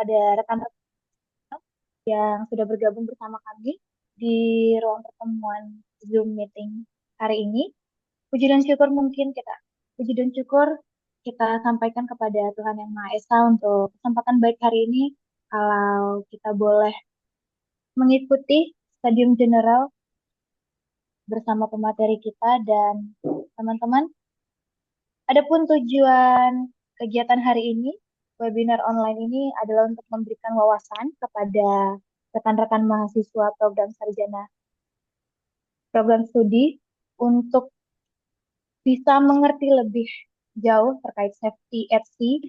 kepada rekan-rekan yang sudah bergabung bersama kami di ruang pertemuan Zoom meeting hari ini. Puji dan syukur mungkin kita, puji dan syukur kita sampaikan kepada Tuhan Yang Maha Esa untuk kesempatan baik hari ini. Kalau kita boleh mengikuti Stadium General bersama pemateri kita dan teman-teman. Adapun tujuan kegiatan hari ini, webinar online ini adalah untuk memberikan wawasan kepada rekan-rekan mahasiswa program sarjana program studi untuk bisa mengerti lebih jauh terkait safety at sea,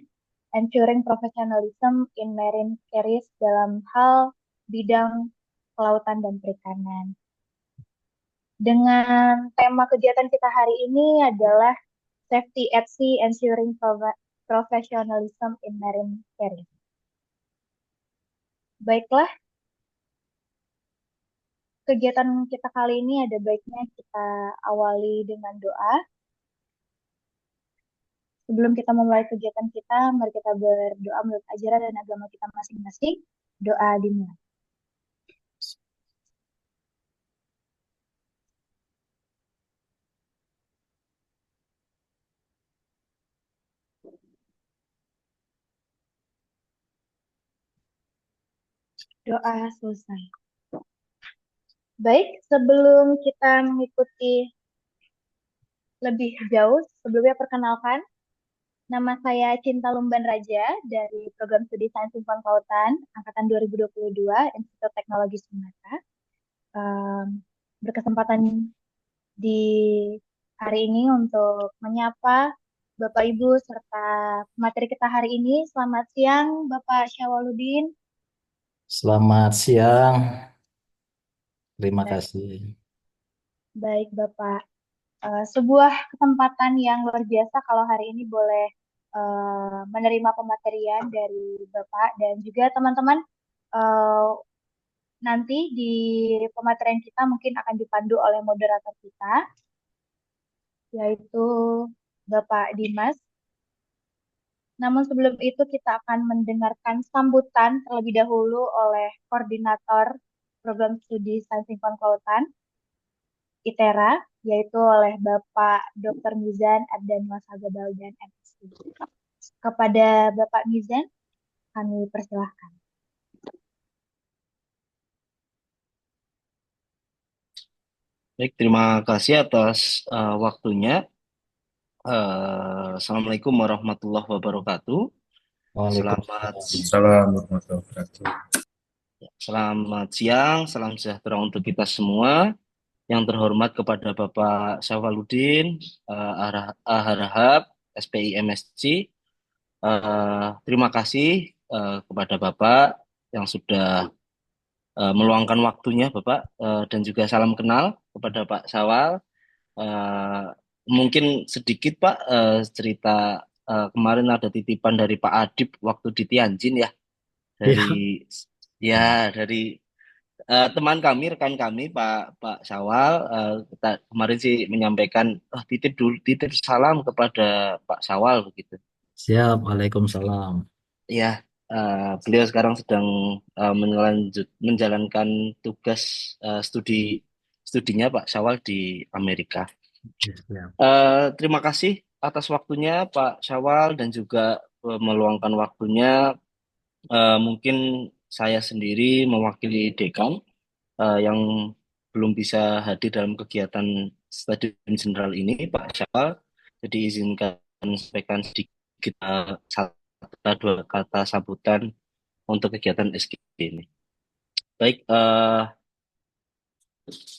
ensuring professionalism in marine careers dalam hal bidang kelautan dan perikanan. Dengan tema kegiatan kita hari ini adalah Safety at Sea, Ensuring Professionalism in Marine Careers. Baiklah, kegiatan kita kali ini ada baiknya kita awali dengan doa. Sebelum kita memulai kegiatan kita, mari kita berdoa menurut ajaran dan agama kita masing-masing. Doa dimulai. Doa selesai. Baik, sebelum kita mengikuti lebih jauh, sebelumnya perkenalkan, nama saya Cinta Lumban Raja dari Program Studi Sains Lingkungan Kelautan Angkatan 2022 Institut Teknologi Sumatera. Berkesempatan di hari ini untuk menyapa Bapak Ibu serta materi kita hari ini. Selamat siang Bapak Syawaludin. Selamat siang, terima Baik, kasih. baik Bapak. Sebuah kesempatan yang luar biasa kalau hari ini boleh menerima pematerian dari Bapak dan juga teman-teman. eh, Nanti di pematerian kita mungkin akan dipandu oleh moderator kita, yaitu Bapak Dimas. Namun sebelum itu kita akan mendengarkan sambutan terlebih dahulu oleh Koordinator Program Studi Sains Lingkungan Kelautan, ITERA, yaitu oleh Bapak Dr. Mizan Abdan Wasagabal dan MSc. Kepada Bapak Mizan, kami persilahkan. Baik, terima kasih atas waktunya. Assalamualaikum warahmatullahi wabarakatuh. Selamat, Waalaikumsalam. Waalaikumsalam warahmatullahi wabarakatuh. selamat siang, salam sejahtera untuk kita semua. Yang terhormat kepada Bapak Syawaludin, Harahap, SPI MSc. Terima kasih kepada Bapak yang sudah meluangkan waktunya, Bapak, dan juga salam kenal kepada Pak Syawal. Eh, Mungkin sedikit Pak cerita kemarin ada titipan dari Pak Adib waktu di Tianjin ya Ya, dari dari teman kami rekan kami Pak Syawal, kita kemarin sih menyampaikan titip salam kepada Pak Syawal begitu siap. Waalaikumsalam. ya. Beliau sekarang sedang menjalankan tugas studinya Pak Syawal di Amerika. Ya, siap. Terima kasih atas waktunya Pak Syawal dan juga meluangkan waktunya. Mungkin saya sendiri mewakili dekan yang belum bisa hadir dalam kegiatan Stadium General ini, Pak Syawal. Jadi izinkan sampaikan sedikit satu dua kata sambutan untuk kegiatan SG ini. Baik,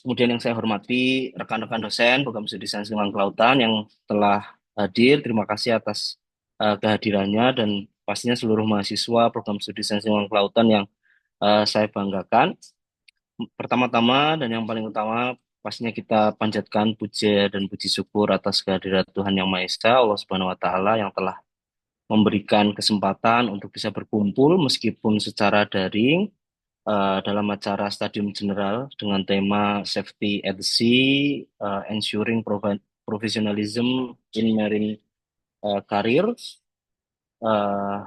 kemudian yang saya hormati rekan-rekan dosen Program Studi Sains Lingkungan Kelautan yang telah hadir, terima kasih atas kehadirannya dan pastinya seluruh mahasiswa Program Studi Sains Lingkungan Kelautan yang saya banggakan. Pertama-tama dan yang paling utama pastinya kita panjatkan puja dan puji syukur atas kehadiran Tuhan Yang Maha Esa, Allah Subhanahu wa taala yang telah memberikan kesempatan untuk bisa berkumpul meskipun secara daring dalam acara Stadium General dengan tema Safety at the Sea, Ensuring Professionalism in Marine Careers. Eh,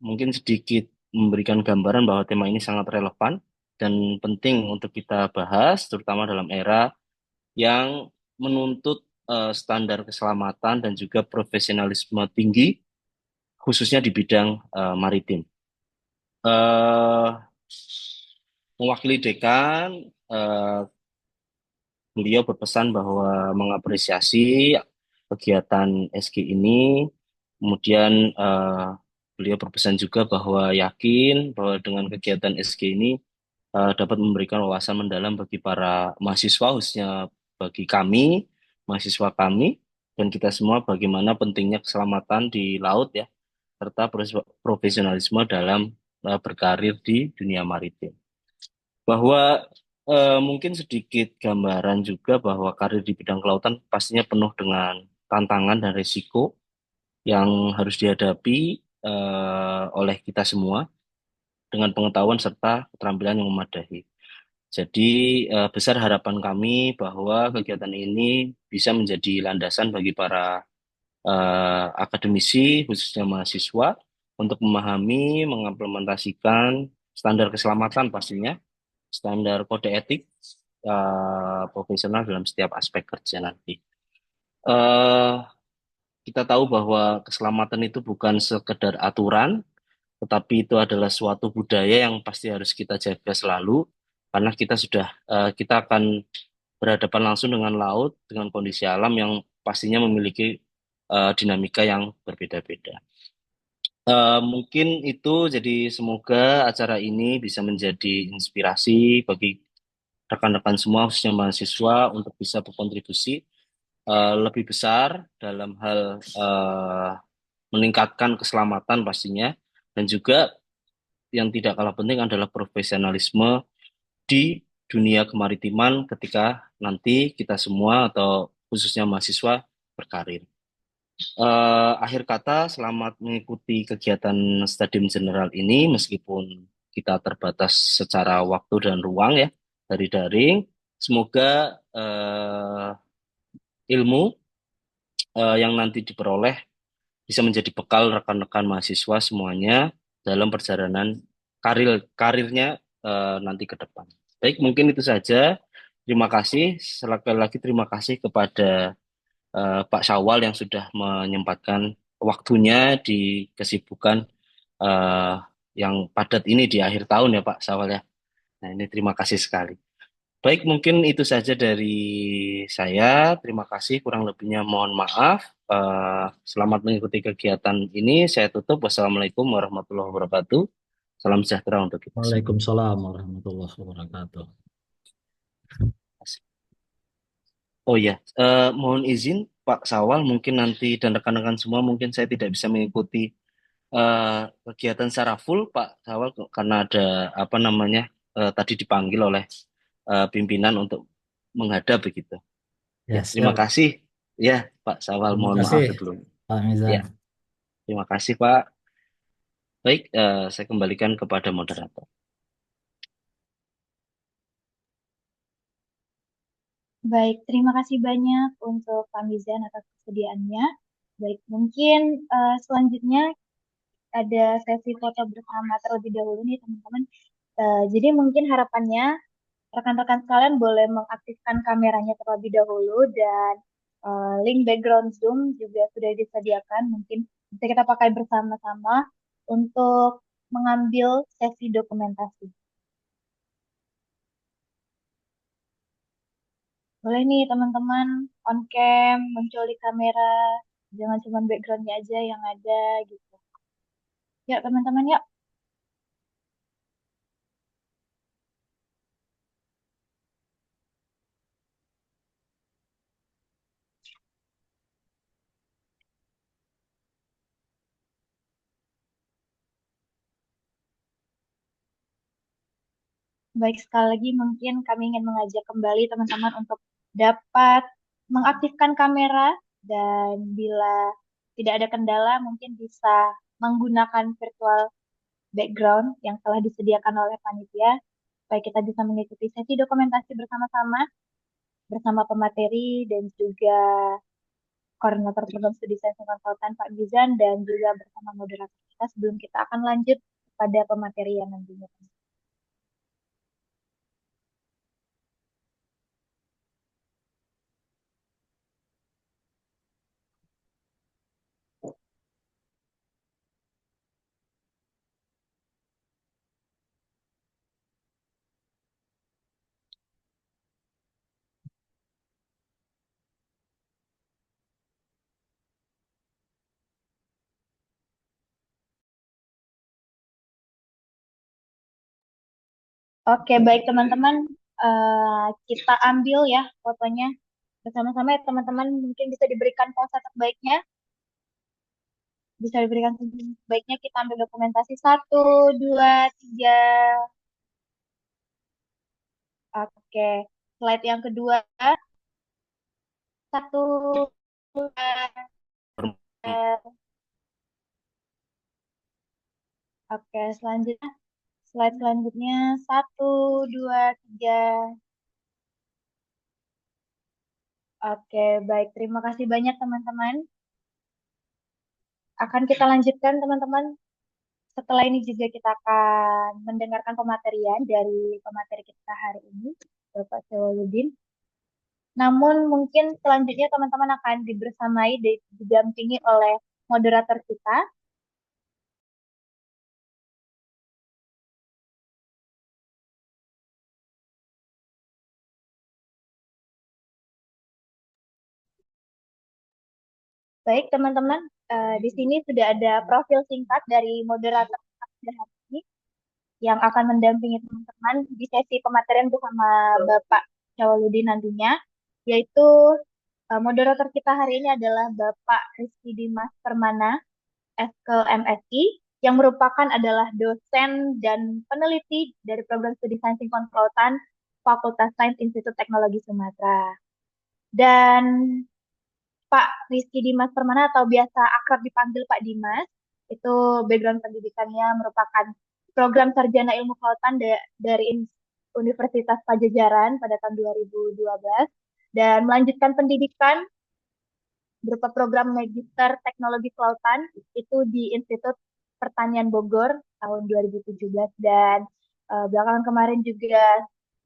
Mungkin sedikit memberikan gambaran bahwa tema ini sangat relevan dan penting untuk kita bahas, terutama dalam era yang menuntut standar keselamatan dan juga profesionalisme tinggi, khususnya di bidang maritim. eh Mewakili dekan, beliau berpesan bahwa mengapresiasi kegiatan SG ini, kemudian beliau berpesan juga bahwa yakin bahwa dengan kegiatan SG ini dapat memberikan wawasan mendalam bagi para mahasiswa, khususnya bagi kami, mahasiswa kami, dan kita semua bagaimana pentingnya keselamatan di laut ya, serta profesionalisme dalam berkarir di dunia maritim. Bahwa mungkin sedikit gambaran juga bahwa karir di bidang kelautan pastinya penuh dengan tantangan dan risiko yang harus dihadapi oleh kita semua dengan pengetahuan serta keterampilan yang memadai. Jadi besar harapan kami bahwa kegiatan ini bisa menjadi landasan bagi para akademisi, khususnya mahasiswa, untuk memahami, mengimplementasikan standar keselamatan pastinya, standar kode etik profesional dalam setiap aspek kerja nanti. Eh, kita tahu bahwa keselamatan itu bukan sekedar aturan, tetapi itu adalah suatu budaya yang pasti harus kita jaga selalu, karena kita akan berhadapan langsung dengan laut, dengan kondisi alam yang pastinya memiliki dinamika yang berbeda-beda. Mungkin itu, jadi semoga acara ini bisa menjadi inspirasi bagi rekan-rekan semua, khususnya mahasiswa, untuk bisa berkontribusi lebih besar dalam hal meningkatkan keselamatan pastinya, dan juga yang tidak kalah penting adalah profesionalisme di dunia kemaritiman ketika nanti kita semua atau khususnya mahasiswa berkarir. Akhir kata, selamat mengikuti kegiatan Stadium General ini meskipun kita terbatas secara waktu dan ruang ya, dari daring. Semoga ilmu yang nanti diperoleh bisa menjadi bekal rekan-rekan mahasiswa semuanya dalam perjalanan karirnya nanti ke depan. Baik, mungkin itu saja. Terima kasih. Sekali lagi terima kasih kepada Pak Syawal yang sudah menyempatkan waktunya di kesibukan eh, yang padat ini di akhir tahun ya Pak Syawal ya. Nah ini terima kasih sekali. Baik, mungkin itu saja dari saya. Terima kasih, kurang lebihnya mohon maaf. Selamat mengikuti kegiatan ini. Saya tutup. Wassalamualaikum warahmatullahi wabarakatuh. Salam sejahtera untuk kita semua. Waalaikumsalam warahmatullahi wabarakatuh. Oh ya, mohon izin Pak Sawal, mungkin nanti dan rekan-rekan semua mungkin saya tidak bisa mengikuti kegiatan secara full Pak Sawal karena ada apa namanya tadi dipanggil oleh pimpinan untuk menghadap begitu. Ya, Ya, terima siap. kasih. Ya, Pak Sawal, Terima mohon maaf kasih, sebelumnya. Pak Ya, Mizan. terima kasih Pak. Baik, saya kembalikan kepada moderator. Baik, terima kasih banyak untuk Pak Mizan atas kesediaannya. Baik, mungkin selanjutnya ada sesi foto bersama terlebih dahulu nih teman-teman. Jadi mungkin harapannya rekan-rekan sekalian boleh mengaktifkan kameranya terlebih dahulu dan link background Zoom juga sudah disediakan. Mungkin bisa kita pakai bersama-sama untuk mengambil sesi dokumentasi. Boleh nih teman-teman on cam, muncul di kamera, jangan cuma backgroundnya aja yang ada gitu. Ya teman-teman ya. Baik, sekali lagi mungkin kami ingin mengajak kembali teman-teman untuk dapat mengaktifkan kamera dan bila tidak ada kendala mungkin bisa menggunakan virtual background yang telah disediakan oleh panitia supaya kita bisa mengikuti sesi dokumentasi bersama-sama bersama pemateri dan juga koordinator program studi sains konsultan Pak Gizan dan juga bersama moderator kita sebelum kita akan lanjut pada pematerian nantinya. Oke, baik teman-teman. Kita ambil ya fotonya bersama-sama ya teman-teman. Mungkin bisa diberikan pose terbaiknya. Bisa diberikan terbaiknya. Kita ambil dokumentasi. 1, 2, 3. Oke, slide yang kedua. 1, 2, 3. Oke, selanjutnya. Slide selanjutnya. 1, 2, 3. Oke, baik. Terima kasih banyak teman-teman. Akan kita lanjutkan teman-teman. Setelah ini juga kita akan mendengarkan pematerian dari pemateri kita hari ini, Bapak Sewaludin. Namun mungkin selanjutnya teman-teman akan dibersamai, didampingi oleh moderator kita. Baik teman-teman, di sini sudah ada profil singkat dari moderator kita hari ini yang akan mendampingi teman-teman di sesi pematerian bersama Bapak Sewaludin nantinya, yaitu moderator kita hari ini adalah Bapak Rizky Dimas Permana, Eskel MSI, yang merupakan adalah dosen dan peneliti dari program studi Sains Lingkungan Kelautan Fakultas Sains Institut Teknologi Sumatera. Dan Pak Rizky Dimas Permana atau biasa akrab dipanggil Pak Dimas, itu background pendidikannya merupakan program sarjana ilmu kelautan dari Universitas Pajajaran pada tahun 2012 dan melanjutkan pendidikan berupa program Magister Teknologi Kelautan itu di Institut Pertanian Bogor tahun 2017 dan belakangan kemarin juga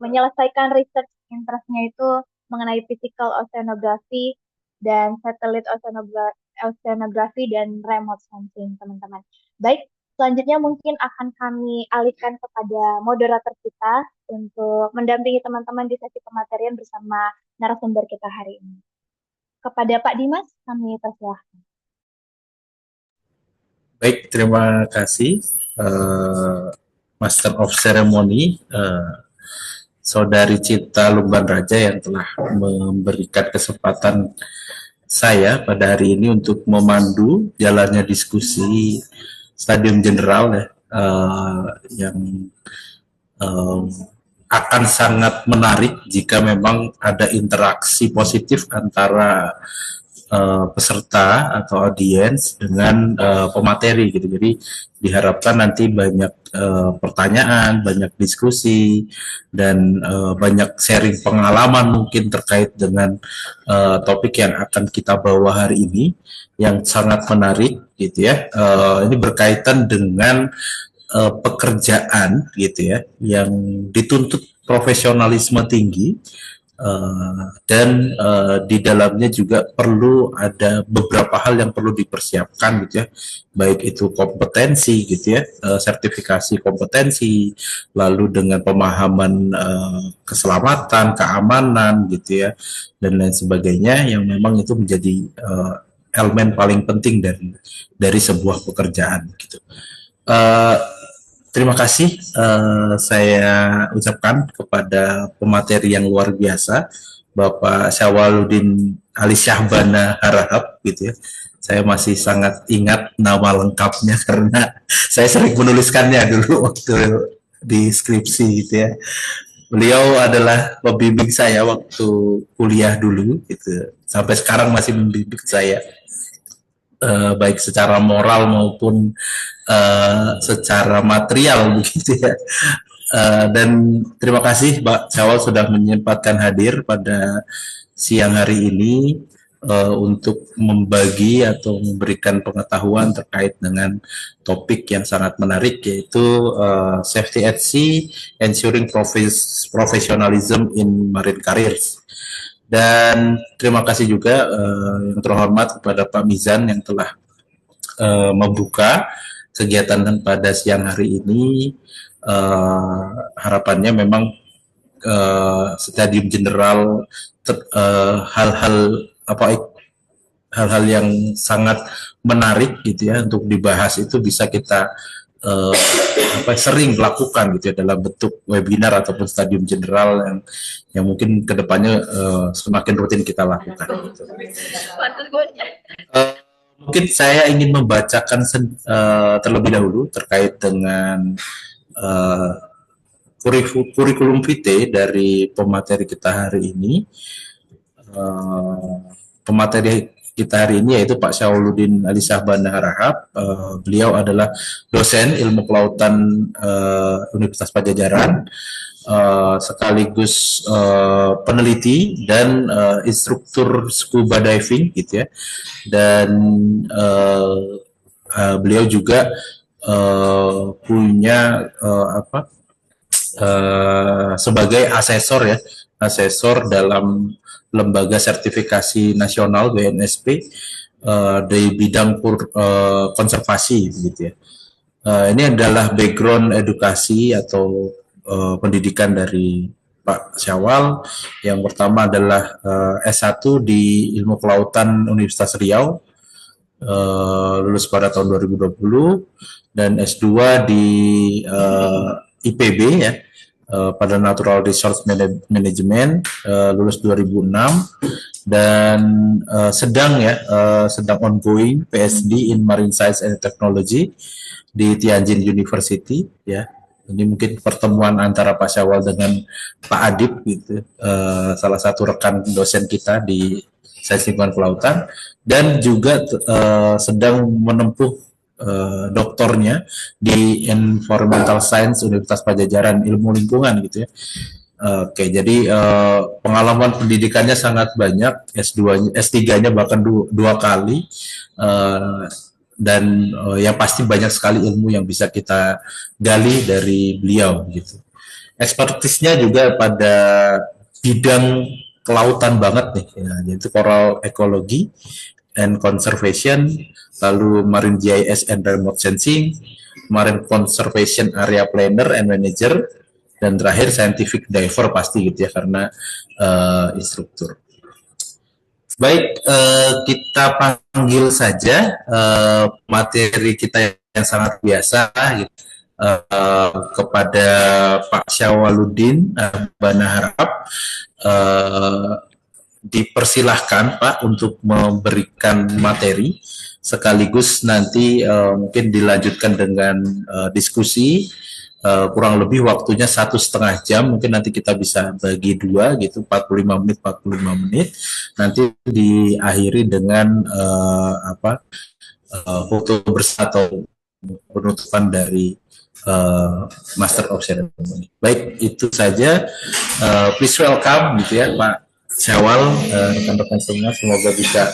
menyelesaikan research interestnya itu mengenai physical oceanography dan satellite oceanography dan remote sensing teman-teman. Baik, selanjutnya mungkin akan kami alihkan kepada moderator kita untuk mendampingi teman-teman di sesi pematerian bersama narasumber kita hari ini. Kepada Pak Dimas, kami persilahkan. Baik, terima kasih Master of Ceremony, Saudari Cita Lumban Raja yang telah memberikan kesempatan saya pada hari ini untuk memandu jalannya diskusi Stadium General ya, yang akan sangat menarik jika memang ada interaksi positif antara peserta atau audiens dengan pemateri gitu. Jadi diharapkan nanti banyak pertanyaan, banyak diskusi dan banyak sharing pengalaman mungkin terkait dengan topik yang akan kita bawa hari ini yang sangat menarik gitu ya. Ini berkaitan dengan pekerjaan gitu ya yang dituntut profesionalisme tinggi. Dan di dalamnya juga perlu ada beberapa hal yang perlu dipersiapkan gitu ya, baik itu kompetensi gitu ya, sertifikasi kompetensi, lalu dengan pemahaman keselamatan, keamanan gitu ya, dan lain sebagainya yang memang itu menjadi elemen paling penting dari sebuah pekerjaan gitu. Terima kasih saya ucapkan kepada pemateri yang luar biasa, Bapak Syawaludin Ali Syahbana Harahap gitu ya. Saya masih sangat ingat nama lengkapnya karena saya sering menuliskannya dulu waktu di skripsi gitu ya. Beliau adalah pembimbing saya waktu kuliah dulu gitu. Sampai sekarang masih membimbing saya. Baik secara moral maupun secara material begitu ya. Dan terima kasih Pak Syawal sudah menyempatkan hadir pada siang hari ini. untuk membagi atau memberikan pengetahuan terkait dengan topik yang sangat menarik, yaitu Safety at Sea, Ensuring Professionalism in Marine Careers. Dan terima kasih juga yang terhormat kepada Pak Mizan yang telah membuka kegiatan pada siang hari ini. Harapannya memang stadium general hal-hal hal-hal yang sangat menarik gitu ya untuk dibahas itu bisa kita uh, sering lakukan gitu ya dalam bentuk webinar ataupun stadium general yang mungkin kedepannya semakin rutin kita lakukan. Gitu. Mungkin saya ingin membacakan terlebih dahulu terkait dengan kurikulum vitae dari pemateri kita hari ini. Pemateri kita hari ini yaitu Pak Syawaluddin Ali Syahbana Harahap. Beliau adalah dosen ilmu kelautan Universitas Pajajaran, sekaligus peneliti dan instruktur scuba diving gitu ya. Dan beliau juga punya sebagai asesor dalam lembaga sertifikasi nasional BNSP di bidang konservasi gitu ya. Ini adalah background edukasi atau pendidikan dari Pak Syawal. Yang pertama adalah S1 di Ilmu Kelautan Universitas Riau, lulus pada tahun 2020, dan S2 di IPB ya, pada Natural Resource Management, lulus 2006, dan sedang ongoing PhD in Marine Science and Technology di Tianjin University ya. Ini mungkin pertemuan antara Pak Syawal dengan Pak Adib gitu, salah satu rekan dosen kita di Sains Lingkungan Kelautan, dan juga sedang menempuh doktornya di Environmental Science Universitas Pajajaran Ilmu Lingkungan gitu ya. Oke, jadi pengalaman pendidikannya sangat banyak, S2-nya, S3-nya bahkan dua kali, dan yang pasti banyak sekali ilmu yang bisa kita gali dari beliau gitu. Expertise-nya juga pada bidang kelautan banget nih, ya, yaitu coral ecology and conservation, lalu marine GIS and remote sensing, marine conservation area planner and manager, dan terakhir scientific diver pasti gitu ya karena instruktur. Baik, kita panggil saja materi kita yang sangat biasa gitu, kepada Pak Syawaluddin Bana Harahap. Dipersilahkan Pak untuk memberikan materi, sekaligus nanti mungkin dilanjutkan dengan diskusi. Kurang lebih waktunya 1,5 jam, mungkin nanti kita bisa bagi dua gitu, 45 menit, nanti diakhiri dengan foto bersama atau penutupan dari Master of Ceremony. Baik, itu saja. Please welcome gitu ya Pak Syawal, rekan-rekan semua, semoga bisa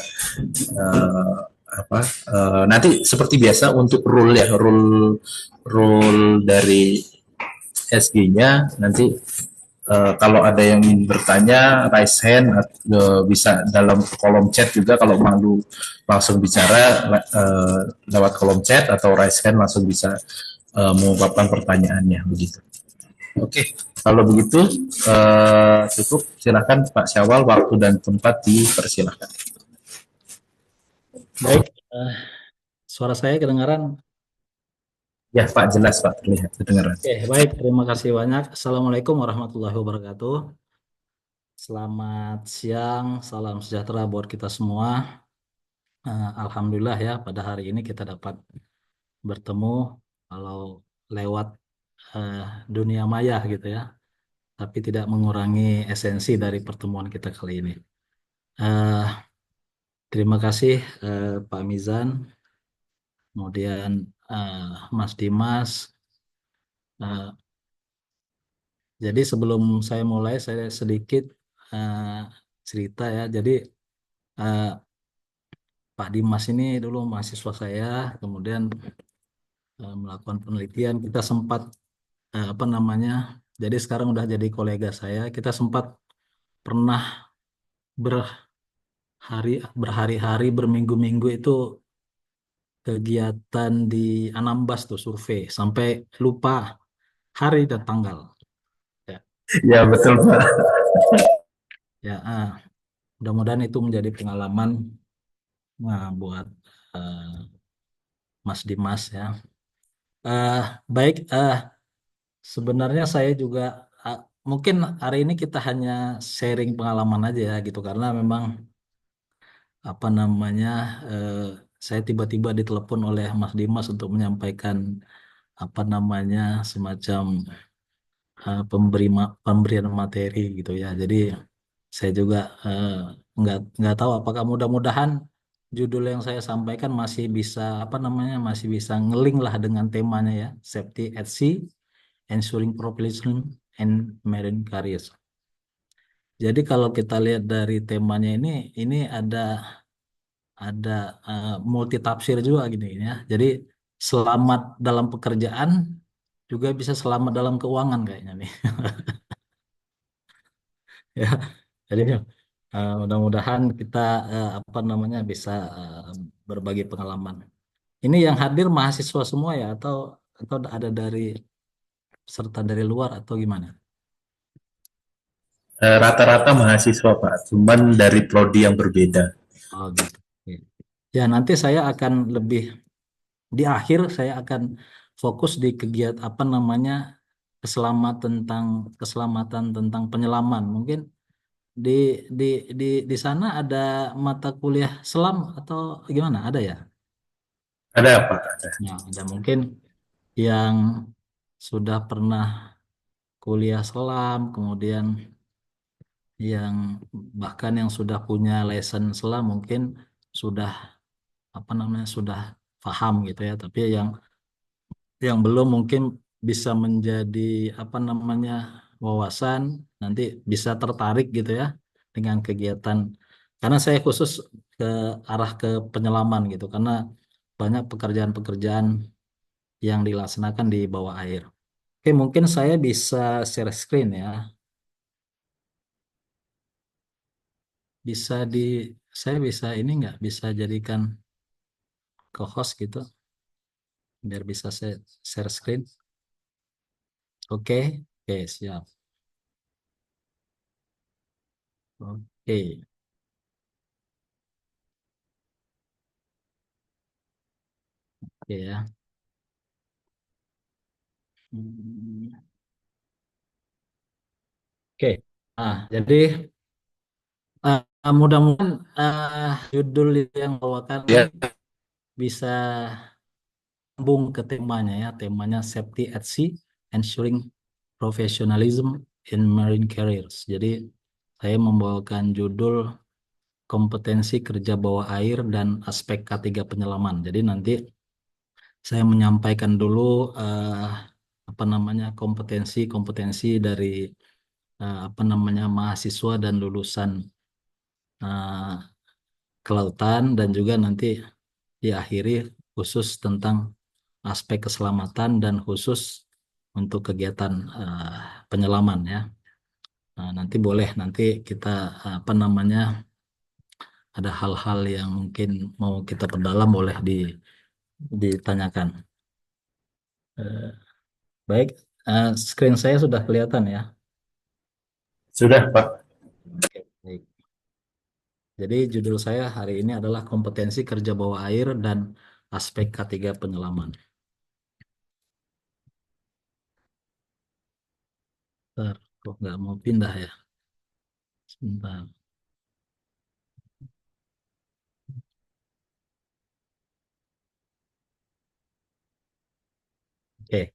nanti seperti biasa untuk rule dari SG-nya nanti, kalau ada yang ingin bertanya raise hand, bisa dalam kolom chat juga, kalau malu langsung bicara lewat kolom chat, atau raise hand langsung bisa mengungkapkan pertanyaannya begitu. Oke, kalau begitu cukup, silakan Pak Syawal, waktu dan tempat dipersilahkan. Baik, suara saya kedengaran? Ya Pak, jelas Pak, terlihat kedengaran. Oke, baik, terima kasih banyak. Assalamualaikum warahmatullahi wabarakatuh. Selamat siang, salam sejahtera buat kita semua. Alhamdulillah ya, pada hari ini kita dapat bertemu walau lewat dunia maya gitu ya, tapi tidak mengurangi esensi dari pertemuan kita kali ini. Terima kasih Pak Mizan, kemudian Mas Dimas. Jadi sebelum saya mulai, saya sedikit cerita ya. Jadi eh, Pak Dimas ini dulu mahasiswa saya, kemudian melakukan penelitian. Kita sempat apa namanya? Jadi sekarang udah jadi kolega saya. Kita sempat pernah berhari-hari, berminggu-minggu itu kegiatan di Anambas tuh survei sampai lupa hari dan tanggal. Ya, Ya betul Pak. ya, mudah-mudahan itu menjadi pengalaman buat eh, Mas Dimas ya. Eh, Baik, sebenarnya saya juga eh, mungkin hari ini kita hanya sharing pengalaman aja ya gitu karena memang apa namanya eh, saya tiba-tiba ditelepon oleh Mas Dimas untuk menyampaikan apa namanya semacam pemberian materi gitu ya. Jadi saya juga eh, nggak tahu apakah mudah-mudahan judul yang saya sampaikan masih bisa apa namanya masih bisa ngeling lah dengan temanya ya, safety at sea, ensuring propulsion and marine careers. Jadi kalau kita lihat dari temanya ini ada multi tafsir juga gini ya. Jadi selamat dalam pekerjaan juga bisa selamat dalam keuangan kayaknya nih. Ya, jadi mudah-mudahan kita apa namanya bisa berbagi pengalaman. Ini yang hadir mahasiswa semua ya atau ada dari peserta dari luar atau gimana? Rata-rata mahasiswa Pak, cuman dari prodi yang berbeda. Oh gitu. Oke. Ya nanti saya akan lebih di akhir saya akan fokus di kegiatan apa namanya keselamatan tentang penyelaman. Mungkin di di di sana ada mata kuliah selam atau gimana? Ada ya? Ada Pak? Ada. Ya, ada mungkin yang sudah pernah kuliah selam, kemudian yang bahkan yang sudah punya license selam mungkin sudah apa namanya sudah paham gitu ya. Tapi yang belum mungkin bisa menjadi apa namanya wawasan nanti bisa tertarik gitu ya dengan kegiatan karena saya khusus ke arah ke penyelaman gitu karena banyak pekerjaan-pekerjaan yang dilaksanakan di bawah air. Oke, mungkin saya bisa share screen ya. Bisa di saya bisa ini nggak bisa jadikan co-host gitu biar bisa saya share screen. Oke, oke siap. Oke, oke ya. Hmm, Oke. Jadi mudah-mudahan judul yang bawakan ini Ya, bisa nyambung ke temanya ya. Temanya Safety at Sea, Ensuring Professionalism in Marine Careers. Jadi saya membawakan judul kompetensi kerja bawah air dan aspek K3 penyelaman. Jadi nanti saya menyampaikan dulu eh, apa namanya kompetensi-kompetensi dari apa namanya mahasiswa dan lulusan eh, kelautan dan juga nanti diakhiri khusus tentang aspek keselamatan dan khusus untuk kegiatan penyelaman ya. Nanti boleh nanti kita apa namanya ada hal-hal yang mungkin mau kita perdalam boleh ditanyakan. Eh, Baik, screen saya sudah kelihatan ya. sudah Pak. Oke, baik. Jadi judul saya hari ini adalah kompetensi kerja bawah air dan aspek K3 penyelaman. Bentar, kok nggak mau pindah ya? Sebentar. Oke.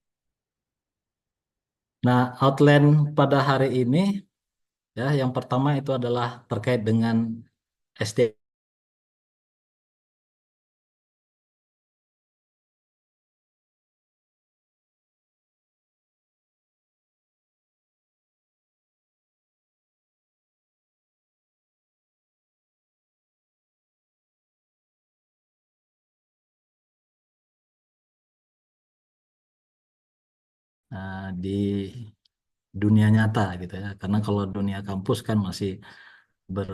Nah, outline pada hari ini ya, yang pertama itu adalah terkait dengan SD di dunia nyata gitu ya. Karena kalau dunia kampus kan masih ber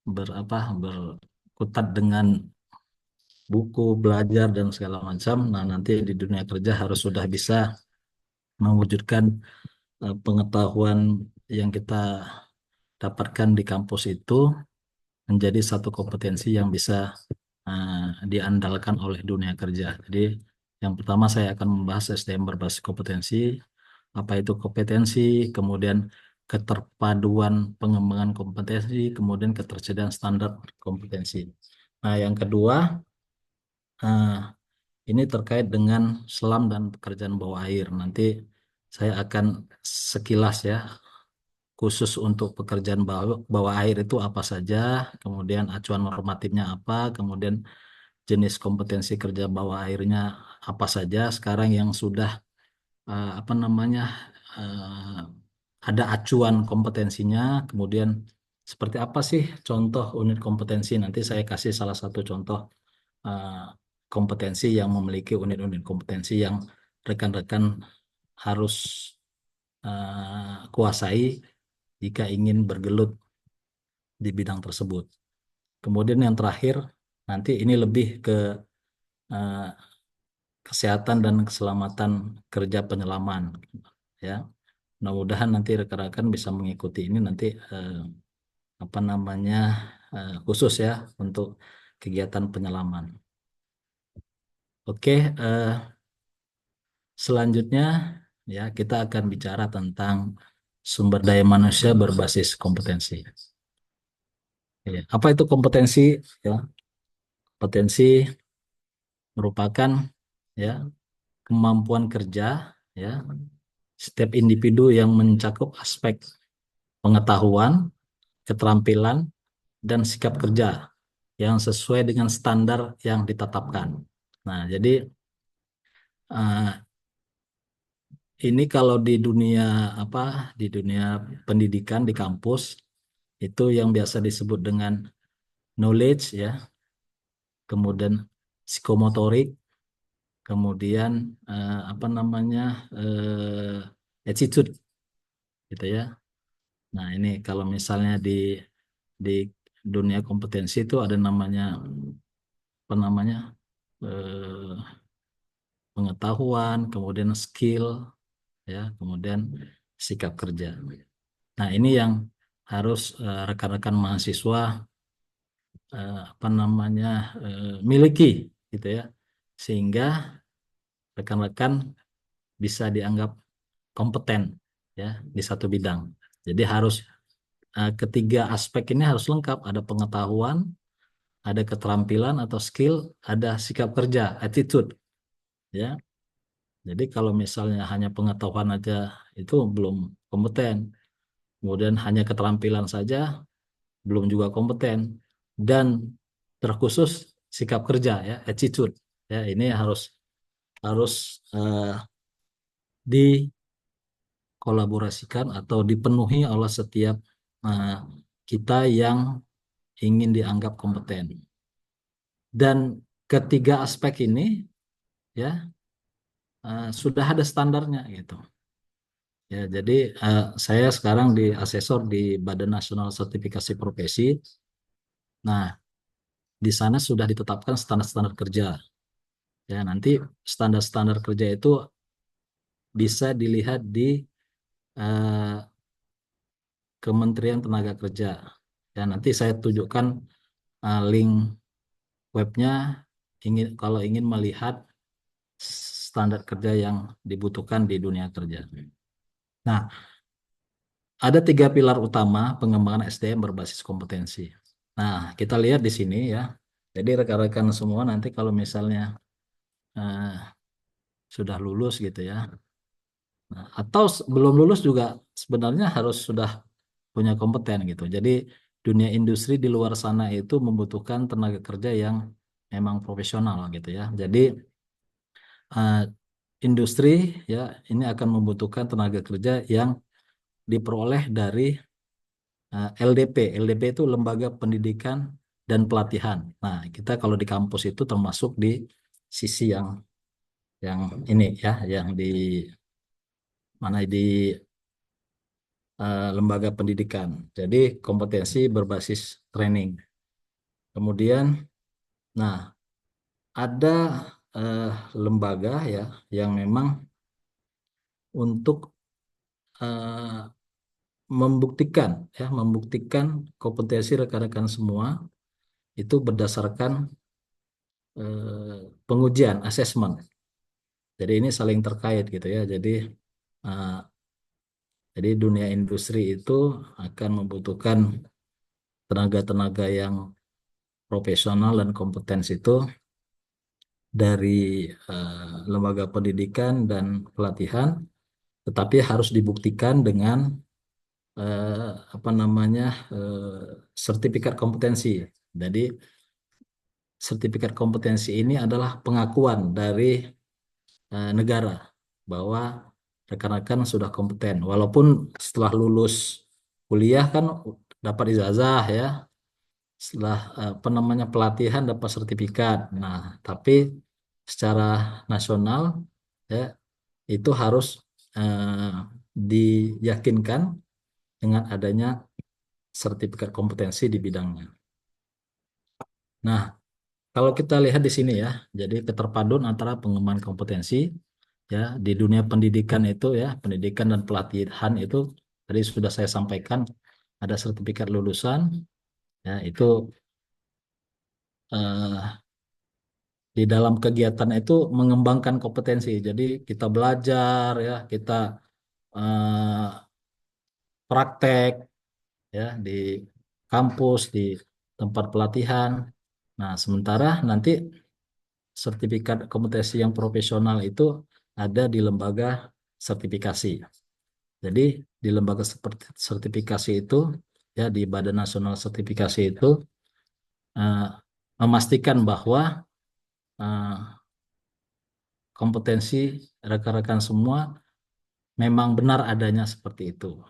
berkutat dengan buku, belajar dan segala macam. Nah, nanti di dunia kerja harus sudah bisa mewujudkan pengetahuan yang kita dapatkan di kampus itu menjadi satu kompetensi yang bisa diandalkan oleh dunia kerja. Jadi, yang pertama saya akan membahas SDM berbasis kompetensi. Apa itu kompetensi, kemudian keterpaduan pengembangan kompetensi, kemudian ketersediaan standar kompetensi. Nah, yang kedua, eh, ini terkait dengan selam dan pekerjaan bawah air. Nanti saya akan sekilas ya, khusus untuk pekerjaan bawah air itu apa saja, kemudian acuan normatifnya apa, kemudian jenis kompetensi kerja bawah airnya apa saja sekarang yang sudah apa namanya eh, ada acuan kompetensinya, kemudian seperti apa sih contoh unit kompetensi. Nanti saya kasih salah satu contoh eh, kompetensi yang memiliki unit-unit kompetensi yang rekan-rekan harus kuasai jika ingin bergelut di bidang tersebut. Kemudian yang terakhir, nanti ini lebih ke eh, kesehatan dan keselamatan kerja penyelaman, ya. Mudah-mudahan nanti rekan-rekan bisa mengikuti ini nanti apa namanya khusus ya untuk kegiatan penyelaman. Oke, selanjutnya ya kita akan bicara tentang sumber daya manusia berbasis kompetensi. Ya, apa itu kompetensi? Ya, kompetensi merupakan ya kemampuan kerja ya setiap individu yang mencakup aspek pengetahuan, keterampilan, dan sikap kerja yang sesuai dengan standar yang ditetapkan. Nah, jadi ini kalau di dunia apa di dunia pendidikan di kampus itu yang biasa disebut dengan knowledge ya, kemudian psikomotorik, kemudian apa namanya attitude gitu ya. Nah, ini kalau misalnya di dunia kompetensi itu ada namanya apa namanya eh, pengetahuan, kemudian skill, ya, kemudian sikap kerja. Nah, ini yang harus rekan-rekan mahasiswa apa namanya miliki, gitu ya, sehingga rekan-rekan bisa dianggap kompeten, ya, di satu bidang. Jadi harus ketiga aspek ini harus lengkap. Ada pengetahuan, ada keterampilan atau skill, ada sikap kerja, attitude, ya. Jadi kalau misalnya hanya pengetahuan aja itu belum kompeten. Kemudian hanya keterampilan saja belum juga kompeten. Dan terkhusus sikap kerja ya, attitude. Ya, ini harus harus dikolaborasikan atau dipenuhi oleh setiap eh, kita yang ingin dianggap kompeten. Dan ketiga aspek ini ya sudah ada standarnya gitu. Ya, jadi saya sekarang di asesor di Badan Nasional Sertifikasi Profesi. Nah, di sana sudah ditetapkan standar-standar kerja. Ya, nanti standar-standar kerja itu bisa dilihat di eh, Kementerian Tenaga Kerja. Ya, nanti saya tunjukkan link webnya kalau ingin melihat standar kerja yang dibutuhkan di dunia kerja. Nah, ada 3 pilar utama pengembangan SDM berbasis kompetensi. Nah, kita lihat di sini ya. Jadi rekan-rekan semua nanti kalau misalnya eh, sudah lulus gitu ya, nah, atau belum lulus juga sebenarnya harus sudah punya kompeten gitu. Jadi dunia industri di luar sana itu membutuhkan tenaga kerja yang memang profesional gitu ya. Jadi eh, industri ya ini akan membutuhkan tenaga kerja yang diperoleh dari LDP. LDP itu Lembaga Pendidikan dan Pelatihan. Nah, kita kalau di kampus itu termasuk di sisi yang ini ya, yang di mana di lembaga pendidikan. Jadi kompetensi berbasis training. Kemudian, nah ada eh, lembaga ya yang memang untuk eh, membuktikan kompetensi rekan-rekan semua itu berdasarkan pengujian, asesmen. Jadi ini saling terkait gitu ya. Eh, jadi dunia industri itu akan membutuhkan tenaga-tenaga yang profesional dan kompeten itu dari lembaga pendidikan dan pelatihan, tetapi harus dibuktikan dengan apa namanya sertifikat kompetensi. Jadi sertifikat kompetensi ini adalah pengakuan dari negara bahwa rekan-rekan sudah kompeten. Walaupun setelah lulus kuliah kan dapat ijazah ya, setelah apa namanya pelatihan dapat sertifikat. Nah, tapi secara nasional ya itu harus eh, diyakinkan dengan adanya sertifikat kompetensi di bidangnya. Nah, kalau kita lihat di sini ya, jadi keterpaduan antara pengembangan kompetensi ya di dunia pendidikan itu ya, pendidikan dan pelatihan itu tadi sudah saya sampaikan ada sertifikat lulusan ya itu eh, di dalam kegiatan itu mengembangkan kompetensi. Jadi kita belajar ya, kita eh, praktek ya di kampus, di tempat pelatihan. Nah, sementara nanti sertifikat kompetensi yang profesional itu ada di lembaga sertifikasi. Jadi di lembaga seperti sertifikasi itu ya di Badan Nasional Sertifikasi itu eh, memastikan bahwa eh, kompetensi rekan-rekan semua memang benar adanya seperti itu.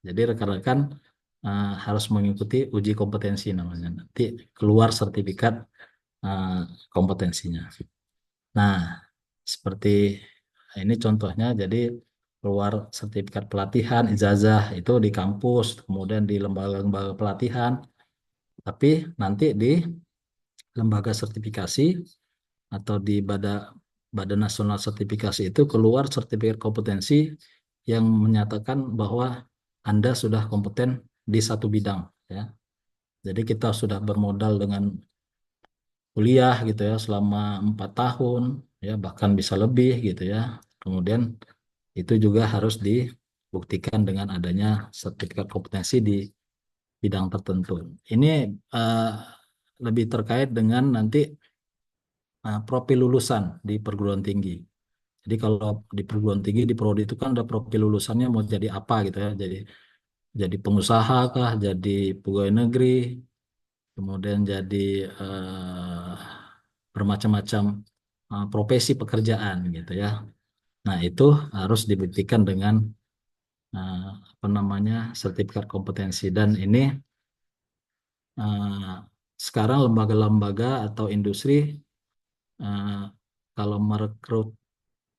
Jadi rekan-rekan harus mengikuti uji kompetensi namanya. Nanti keluar sertifikat eh, kompetensinya. Nah, seperti ini contohnya, jadi keluar sertifikat pelatihan, ijazah itu di kampus, kemudian di lembaga-lembaga pelatihan, tapi nanti di lembaga sertifikasi atau di Badan Nasional Sertifikasi itu keluar sertifikat kompetensi yang menyatakan bahwa Anda sudah kompeten di satu bidang, ya. Jadi kita sudah bermodal dengan kuliah gitu ya selama 4 tahun, ya bahkan bisa lebih gitu ya. Kemudian itu juga harus dibuktikan dengan adanya sertifikat kompetensi di bidang tertentu. Ini eh, lebih terkait dengan nanti profil lulusan di perguruan tinggi. Jadi kalau di perguruan tinggi di prodi itu kan ada profil lulusannya mau jadi apa gitu ya. Jadi pengusaha kah, jadi pegawai negeri, kemudian jadi eh, bermacam-macam profesi pekerjaan gitu ya. Nah, itu harus dibuktikan dengan eh, apa namanya sertifikat kompetensi dan ini eh, sekarang lembaga-lembaga atau industri eh, kalau merekrut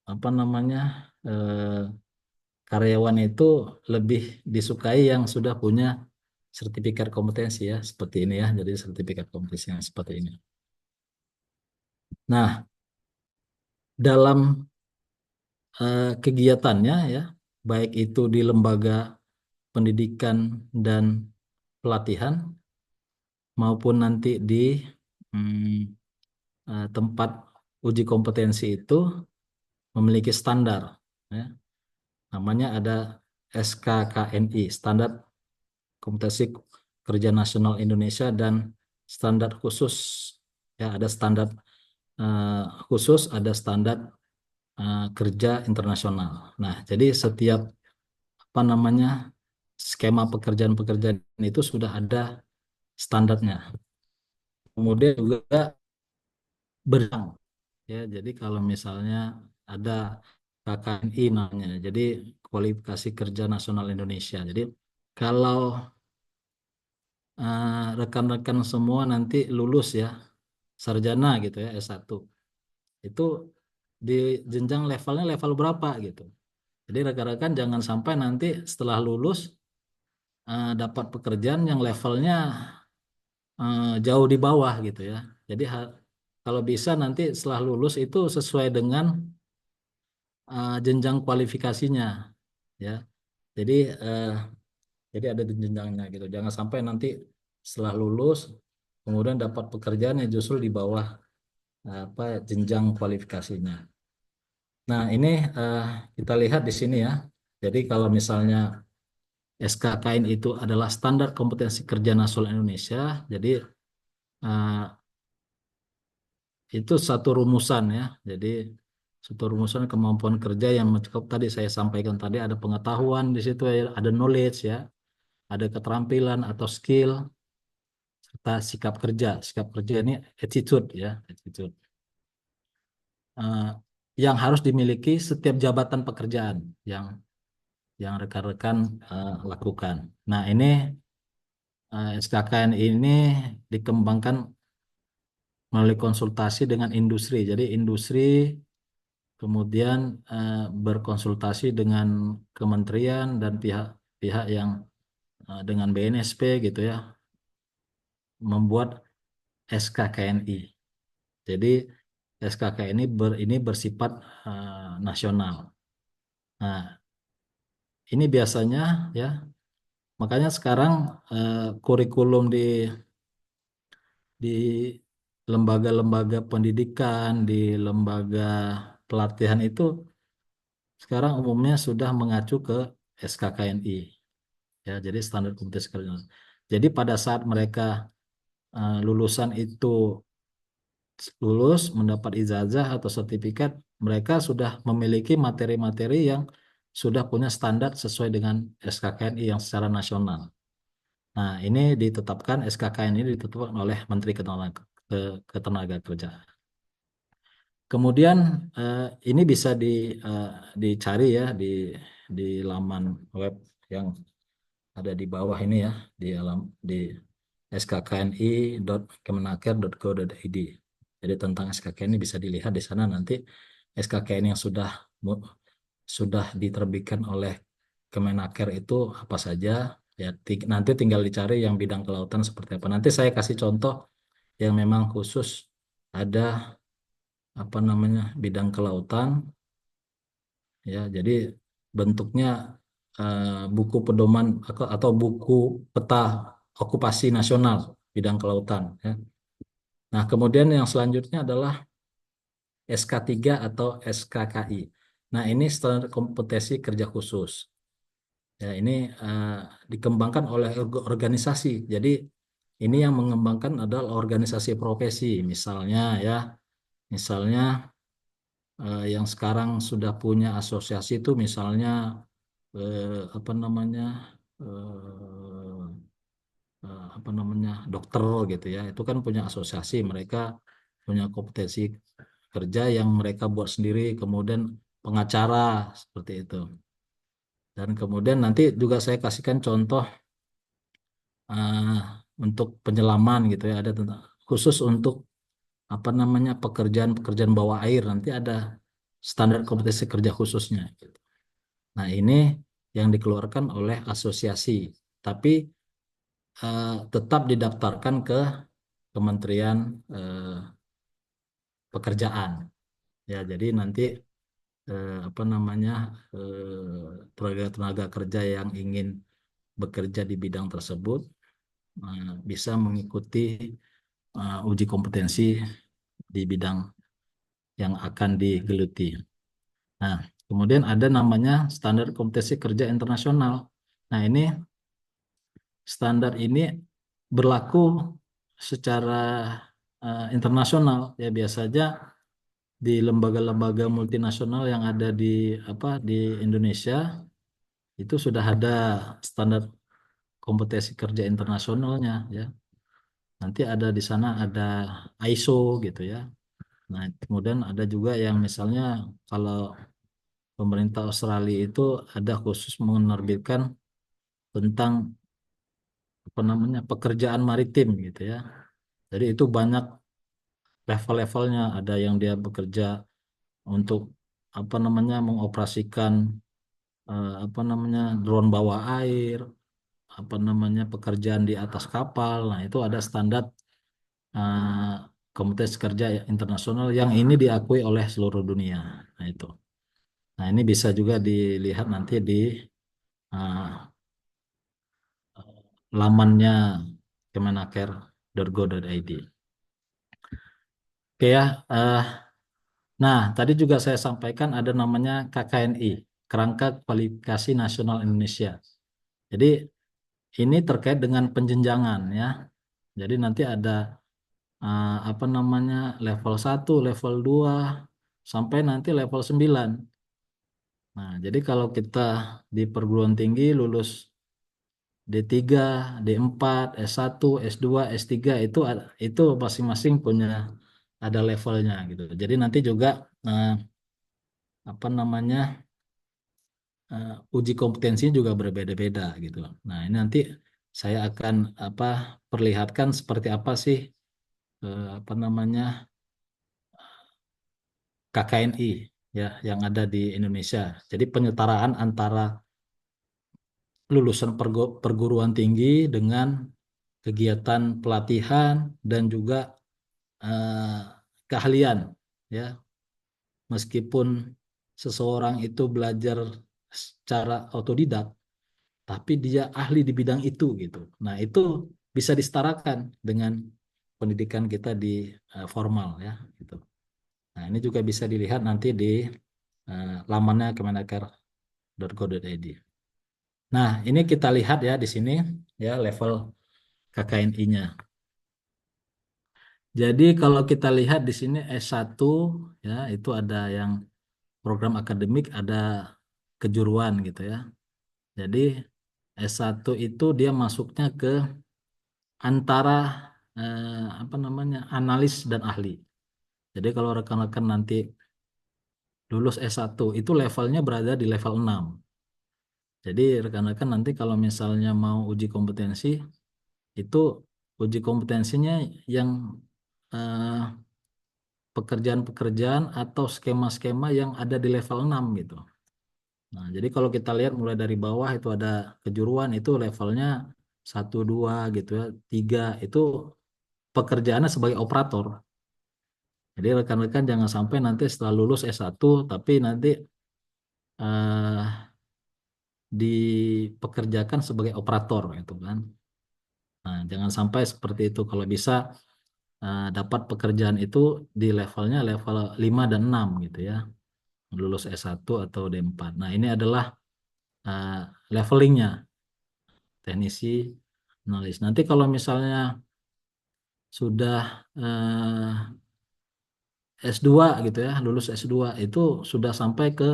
apa namanya eh, karyawan itu lebih disukai yang sudah punya sertifikat kompetensi ya seperti ini ya. Jadi sertifikat kompetensi yang seperti ini. Nah, dalam kegiatannya ya, baik itu di lembaga pendidikan dan pelatihan maupun nanti di hmm, tempat uji kompetensi itu memiliki standar ya. Namanya ada SKKNI, Standar Kompetensi Kerja Nasional Indonesia dan standar khusus ya ada standar eh, khusus, ada standar kerja internasional. Nah, jadi setiap apa namanya skema pekerjaan-pekerjaan itu sudah ada standarnya. Kemudian juga berang ya. Jadi kalau misalnya ada KKNI namanya, jadi Kualifikasi Kerja Nasional Indonesia. Jadi kalau rekan-rekan semua nanti lulus ya sarjana gitu ya S1 itu di jenjang levelnya level berapa gitu. Jadi rekan-rekan jangan sampai nanti setelah lulus dapat pekerjaan yang levelnya jauh di bawah gitu ya. Jadi kalau bisa nanti setelah lulus itu sesuai dengan jenjang kualifikasinya ya. Jadi eh, jadi ada jenjangnya gitu. Jangan sampai nanti setelah lulus kemudian dapat pekerjaan yang justru di bawah apa jenjang kualifikasinya. Nah, ini eh, kita lihat di sini ya. Jadi kalau misalnya SKKN itu adalah Standar Kompetensi Kerja Nasional Indonesia, jadi eh, itu satu rumusan ya. Jadi satu rumusan kemampuan kerja yang mencakup tadi saya sampaikan tadi ada pengetahuan di situ ya, ada knowledge ya, ada keterampilan atau skill serta sikap kerja. Sikap kerja ini attitude ya, attitude. Eh, yang harus dimiliki setiap jabatan pekerjaan yang rekan-rekan lakukan. Nah, ini SKKN ini dikembangkan melalui konsultasi dengan industri. Jadi industri kemudian berkonsultasi dengan kementerian dan pihak-pihak yang dengan BNSP gitu ya, membuat SKKNI. Jadi SKKNI ini bersifat nasional. Nah, ini biasanya ya, makanya sekarang kurikulum di lembaga-lembaga pendidikan, di lembaga pelatihan itu sekarang umumnya sudah mengacu ke SKKNI ya, jadi standar kompetensi kerja. Jadi pada saat mereka lulusan itu lulus mendapat ijazah atau sertifikat, mereka sudah memiliki materi-materi yang sudah punya standar sesuai dengan SKKNI yang secara nasional. Nah, ini ditetapkan SKKN ini ditetapkan oleh Menteri Ketenagakerjaan. Kemudian ini bisa eh, dicari ya di laman web yang ada di bawah ini ya di skkni.kemenaker.go.id. Jadi tentang SKKN ini bisa dilihat di sana nanti SKKN yang sudah diterbitkan oleh Kemenaker itu apa saja ya nanti tinggal dicari yang bidang kelautan seperti apa. Nanti saya kasih contoh yang memang khusus ada apa namanya bidang kelautan ya. Jadi bentuknya buku pedoman atau buku peta okupasi nasional bidang kelautan ya. Nah, kemudian yang selanjutnya adalah SK3 atau SKKI. Nah, ini standar kompetensi kerja khusus. Ya, ini eh, dikembangkan oleh organisasi. Jadi ini yang mengembangkan adalah organisasi profesi, misalnya ya, misalnya yang sekarang sudah punya asosiasi itu misalnya apa namanya eh, apa namanya dokter gitu ya, itu kan punya asosiasi, mereka punya kompetensi kerja yang mereka buat sendiri, kemudian pengacara seperti itu. Dan kemudian nanti juga saya kasihkan contoh eh, untuk penyelaman gitu ya, ada tentang khusus untuk apa namanya pekerjaan-pekerjaan bawah air nanti ada standar kompetensi kerja khususnya gitu. Nah, ini yang dikeluarkan oleh asosiasi, tapi tetap didaftarkan ke Kementerian eh, Pekerjaan. Ya, jadi nanti apa namanya tenaga-tenaga kerja yang ingin bekerja di bidang tersebut bisa mengikuti uji kompetensi di bidang yang akan digeluti. Nah, kemudian ada namanya standar kompetensi kerja internasional. Nah, ini standar ini berlaku secara internasional ya, biasanya di lembaga-lembaga multinasional yang ada di Indonesia itu sudah ada standar kompetensi kerja internasionalnya ya. Nanti ada di sana ada ISO gitu ya. Nah, kemudian ada juga yang misalnya kalau pemerintah Australia itu ada khusus menerbitkan tentang apa namanya pekerjaan maritim gitu ya. Jadi itu banyak level-levelnya. Ada yang dia bekerja untuk apa namanya mengoperasikan apa namanya drone bawah air, apa namanya pekerjaan di atas kapal. Nah, itu ada standar eh, kompetensi kerja internasional yang ini diakui oleh seluruh dunia. Nah, itu. Nah, ini bisa juga dilihat nanti di eh, lamannya kemenaker.go.id. Oke ya. Nah, tadi juga saya sampaikan ada namanya KKNI, Kerangka Kualifikasi Nasional Indonesia. Jadi ini terkait dengan penjenjangan ya. Jadi nanti ada apa namanya level 1, level 2 sampai nanti level 9. Nah, jadi kalau kita di perguruan tinggi lulus D3, D4, S1, S2, S3 itu masing-masing punya ada levelnya gitu. Jadi nanti juga apa namanya uji kompetensi juga berbeda-beda gitu. Nah, ini nanti saya akan apa perlihatkan seperti apa sih apa namanya KKNI ya yang ada di Indonesia. Jadi penyetaraan antara lulusan perguruan tinggi dengan kegiatan pelatihan dan juga eh, keahlian ya. Meskipun seseorang itu belajar secara otodidak, tapi dia ahli di bidang itu gitu. Nah, itu bisa disetarakan dengan pendidikan kita di formal ya gitu. Nah, ini juga bisa dilihat nanti di lamannya kemenaker.go.id. Nah, ini kita lihat ya di sini ya level KKNI-nya. Jadi kalau kita lihat di sini S1 ya itu ada yang program akademik, ada kejuruan gitu ya. Jadi S1 itu dia masuknya ke antara apa namanya analis dan ahli. Jadi kalau rekan-rekan nanti lulus S1 itu levelnya berada di level 6. Jadi rekan-rekan nanti kalau misalnya mau uji kompetensi itu uji kompetensinya yang eh, pekerjaan-pekerjaan atau skema-skema yang ada di level 6 gitu. Nah, jadi kalau kita lihat mulai dari bawah itu ada kejuruan itu levelnya 1, 2 gitu ya, 3 itu pekerjaannya sebagai operator. Jadi rekan-rekan jangan sampai nanti setelah lulus S1 tapi nanti eh, dipekerjakan sebagai operator gitu kan. Nah, jangan sampai seperti itu. Kalau bisa dapat pekerjaan itu di levelnya level 5 dan 6 gitu ya. Lulus S1 atau D4. Nah, ini adalah eh, levelingnya teknisi analis. Nanti kalau misalnya sudah S2 gitu ya, lulus S2 itu sudah sampai ke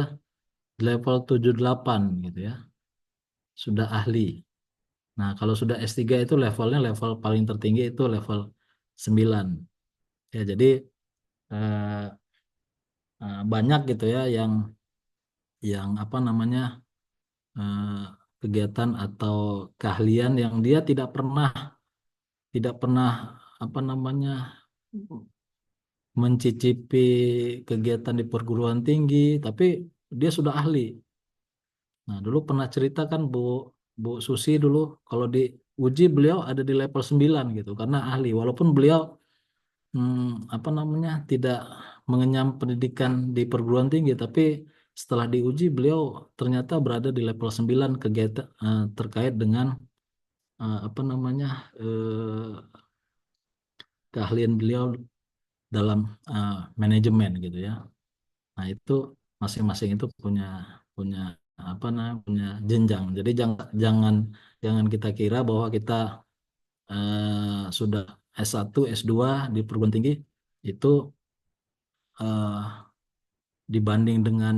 level 78 gitu ya. Sudah ahli. Nah, kalau sudah S3 itu levelnya level paling tertinggi itu level 9. Ya, jadi eh, banyak gitu ya yang apa namanya eh, kegiatan atau keahlian yang dia tidak pernah apa namanya mencicipi kegiatan di perguruan tinggi, tapi dia sudah ahli. Nah, dulu pernah cerita kan Bu Susi dulu kalau di uji beliau ada di level 9 gitu karena ahli walaupun beliau apa namanya tidak mengenyam pendidikan di perguruan tinggi tapi setelah diuji beliau ternyata berada di level 9 kegiatan terkait dengan apa namanya keahlian beliau dalam manajemen gitu ya. Nah, itu masing-masing itu punya punya apa namanya punya jenjang. Jadi jangan jangan kita kira bahwa kita sudah S1, S2 di perguruan tinggi itu eh, dibanding dengan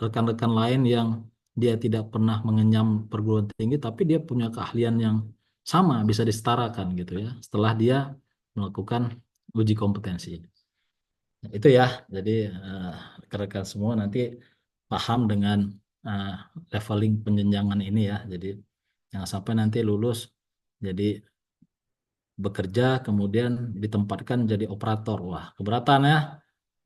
rekan-rekan lain yang dia tidak pernah mengenyam perguruan tinggi tapi dia punya keahlian yang sama bisa disetarakan gitu ya setelah dia melakukan uji kompetensi. Itu ya, jadi rekan-rekan semua nanti paham dengan eh, leveling penjenjangan ini ya. Jadi jangan sampai nanti lulus jadi bekerja kemudian ditempatkan jadi operator. Wah, keberatan ya.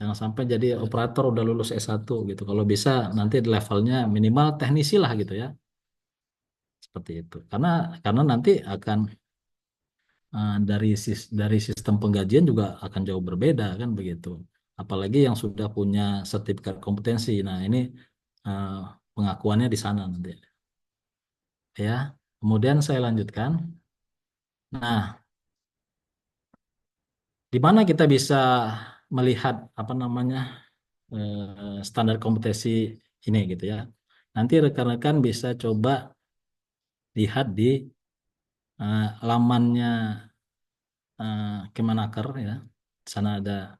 Jangan sampai jadi operator udah lulus S1 gitu. Kalau bisa nanti levelnya minimal teknisi lah gitu ya. Seperti itu. Karena nanti akan dari sistem penggajian juga akan jauh berbeda kan begitu. Apalagi yang sudah punya sertifikat kompetensi. Nah, ini eh, pengakuannya di sana nanti ya. Kemudian saya lanjutkan. Nah, di mana kita bisa melihat apa namanya standar kompetensi ini gitu ya. Nanti rekan-rekan bisa coba lihat di lamannya Kemenaker ya. Di sana ada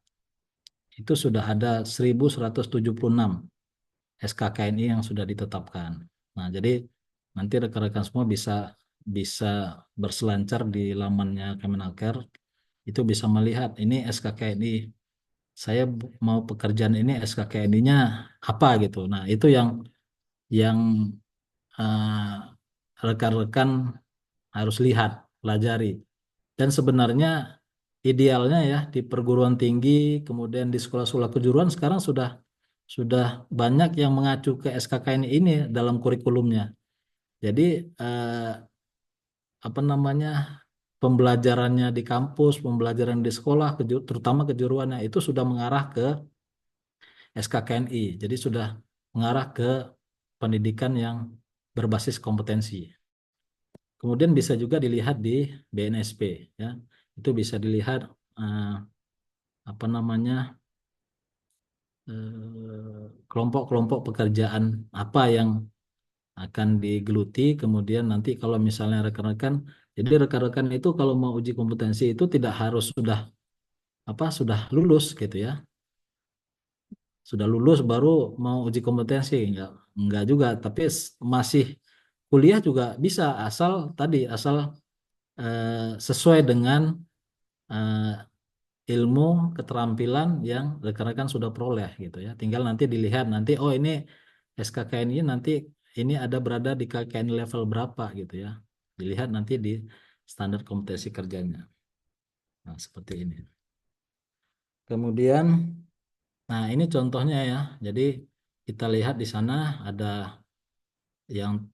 itu sudah ada 1176 SKKNI yang sudah ditetapkan. Nah, jadi nanti rekan-rekan semua bisa bisa berselancar di lamannya Kemenaker, itu bisa melihat ini SKKNI saya mau pekerjaan ini SKKNI-nya apa gitu. Nah, itu yang rekan-rekan harus lihat, pelajari. Dan sebenarnya idealnya ya di perguruan tinggi, kemudian di sekolah-sekolah kejuruan sekarang sudah banyak yang mengacu ke SKKN ini dalam kurikulumnya. Jadi eh, apa namanya pembelajarannya di kampus, pembelajaran di sekolah, terutama kejuruannya itu sudah mengarah ke SKKNI. Jadi sudah mengarah ke pendidikan yang berbasis kompetensi. Kemudian bisa juga dilihat di BNSP ya. Itu bisa dilihat eh, apa namanya kelompok-kelompok pekerjaan apa yang akan digeluti. Kemudian nanti kalau misalnya rekan-rekan, jadi rekan-rekan itu kalau mau uji kompetensi itu tidak harus sudah lulus gitu ya. Sudah lulus baru mau uji kompetensi enggak juga, tapi masih kuliah juga bisa asal sesuai dengan eh, ilmu keterampilan yang rekan-rekan sudah peroleh gitu ya. Tinggal nanti dilihat nanti oh ini SKKN ini nanti ini ada berada di KKN level berapa gitu ya. Dilihat nanti di standar kompetensi kerjanya. Nah, seperti ini. Kemudian nah ini contohnya ya. Jadi kita lihat di sana ada yang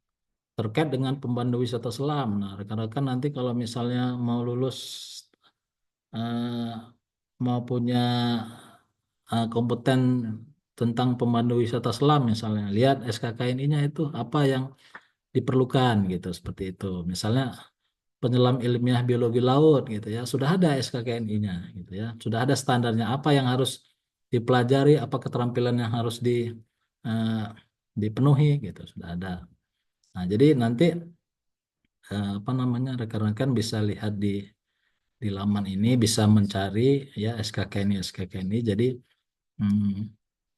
terkait dengan pemandu wisata selam. Nah, rekan-rekan nanti kalau misalnya mau lulus eh, mau punya kompeten tentang pemandu wisata selam misalnya, lihat SKKNI-nya itu apa yang diperlukan gitu seperti itu. Misalnya penyelam ilmiah biologi laut gitu ya, sudah ada SKKNI-nya gitu ya, sudah ada standarnya apa yang harus dipelajari, apa keterampilan yang harus eh, dipenuhi gitu, sudah ada. Nah, jadi nanti apa namanya rekan-rekan bisa lihat di laman ini bisa mencari ya SKKNI. Jadi hmm,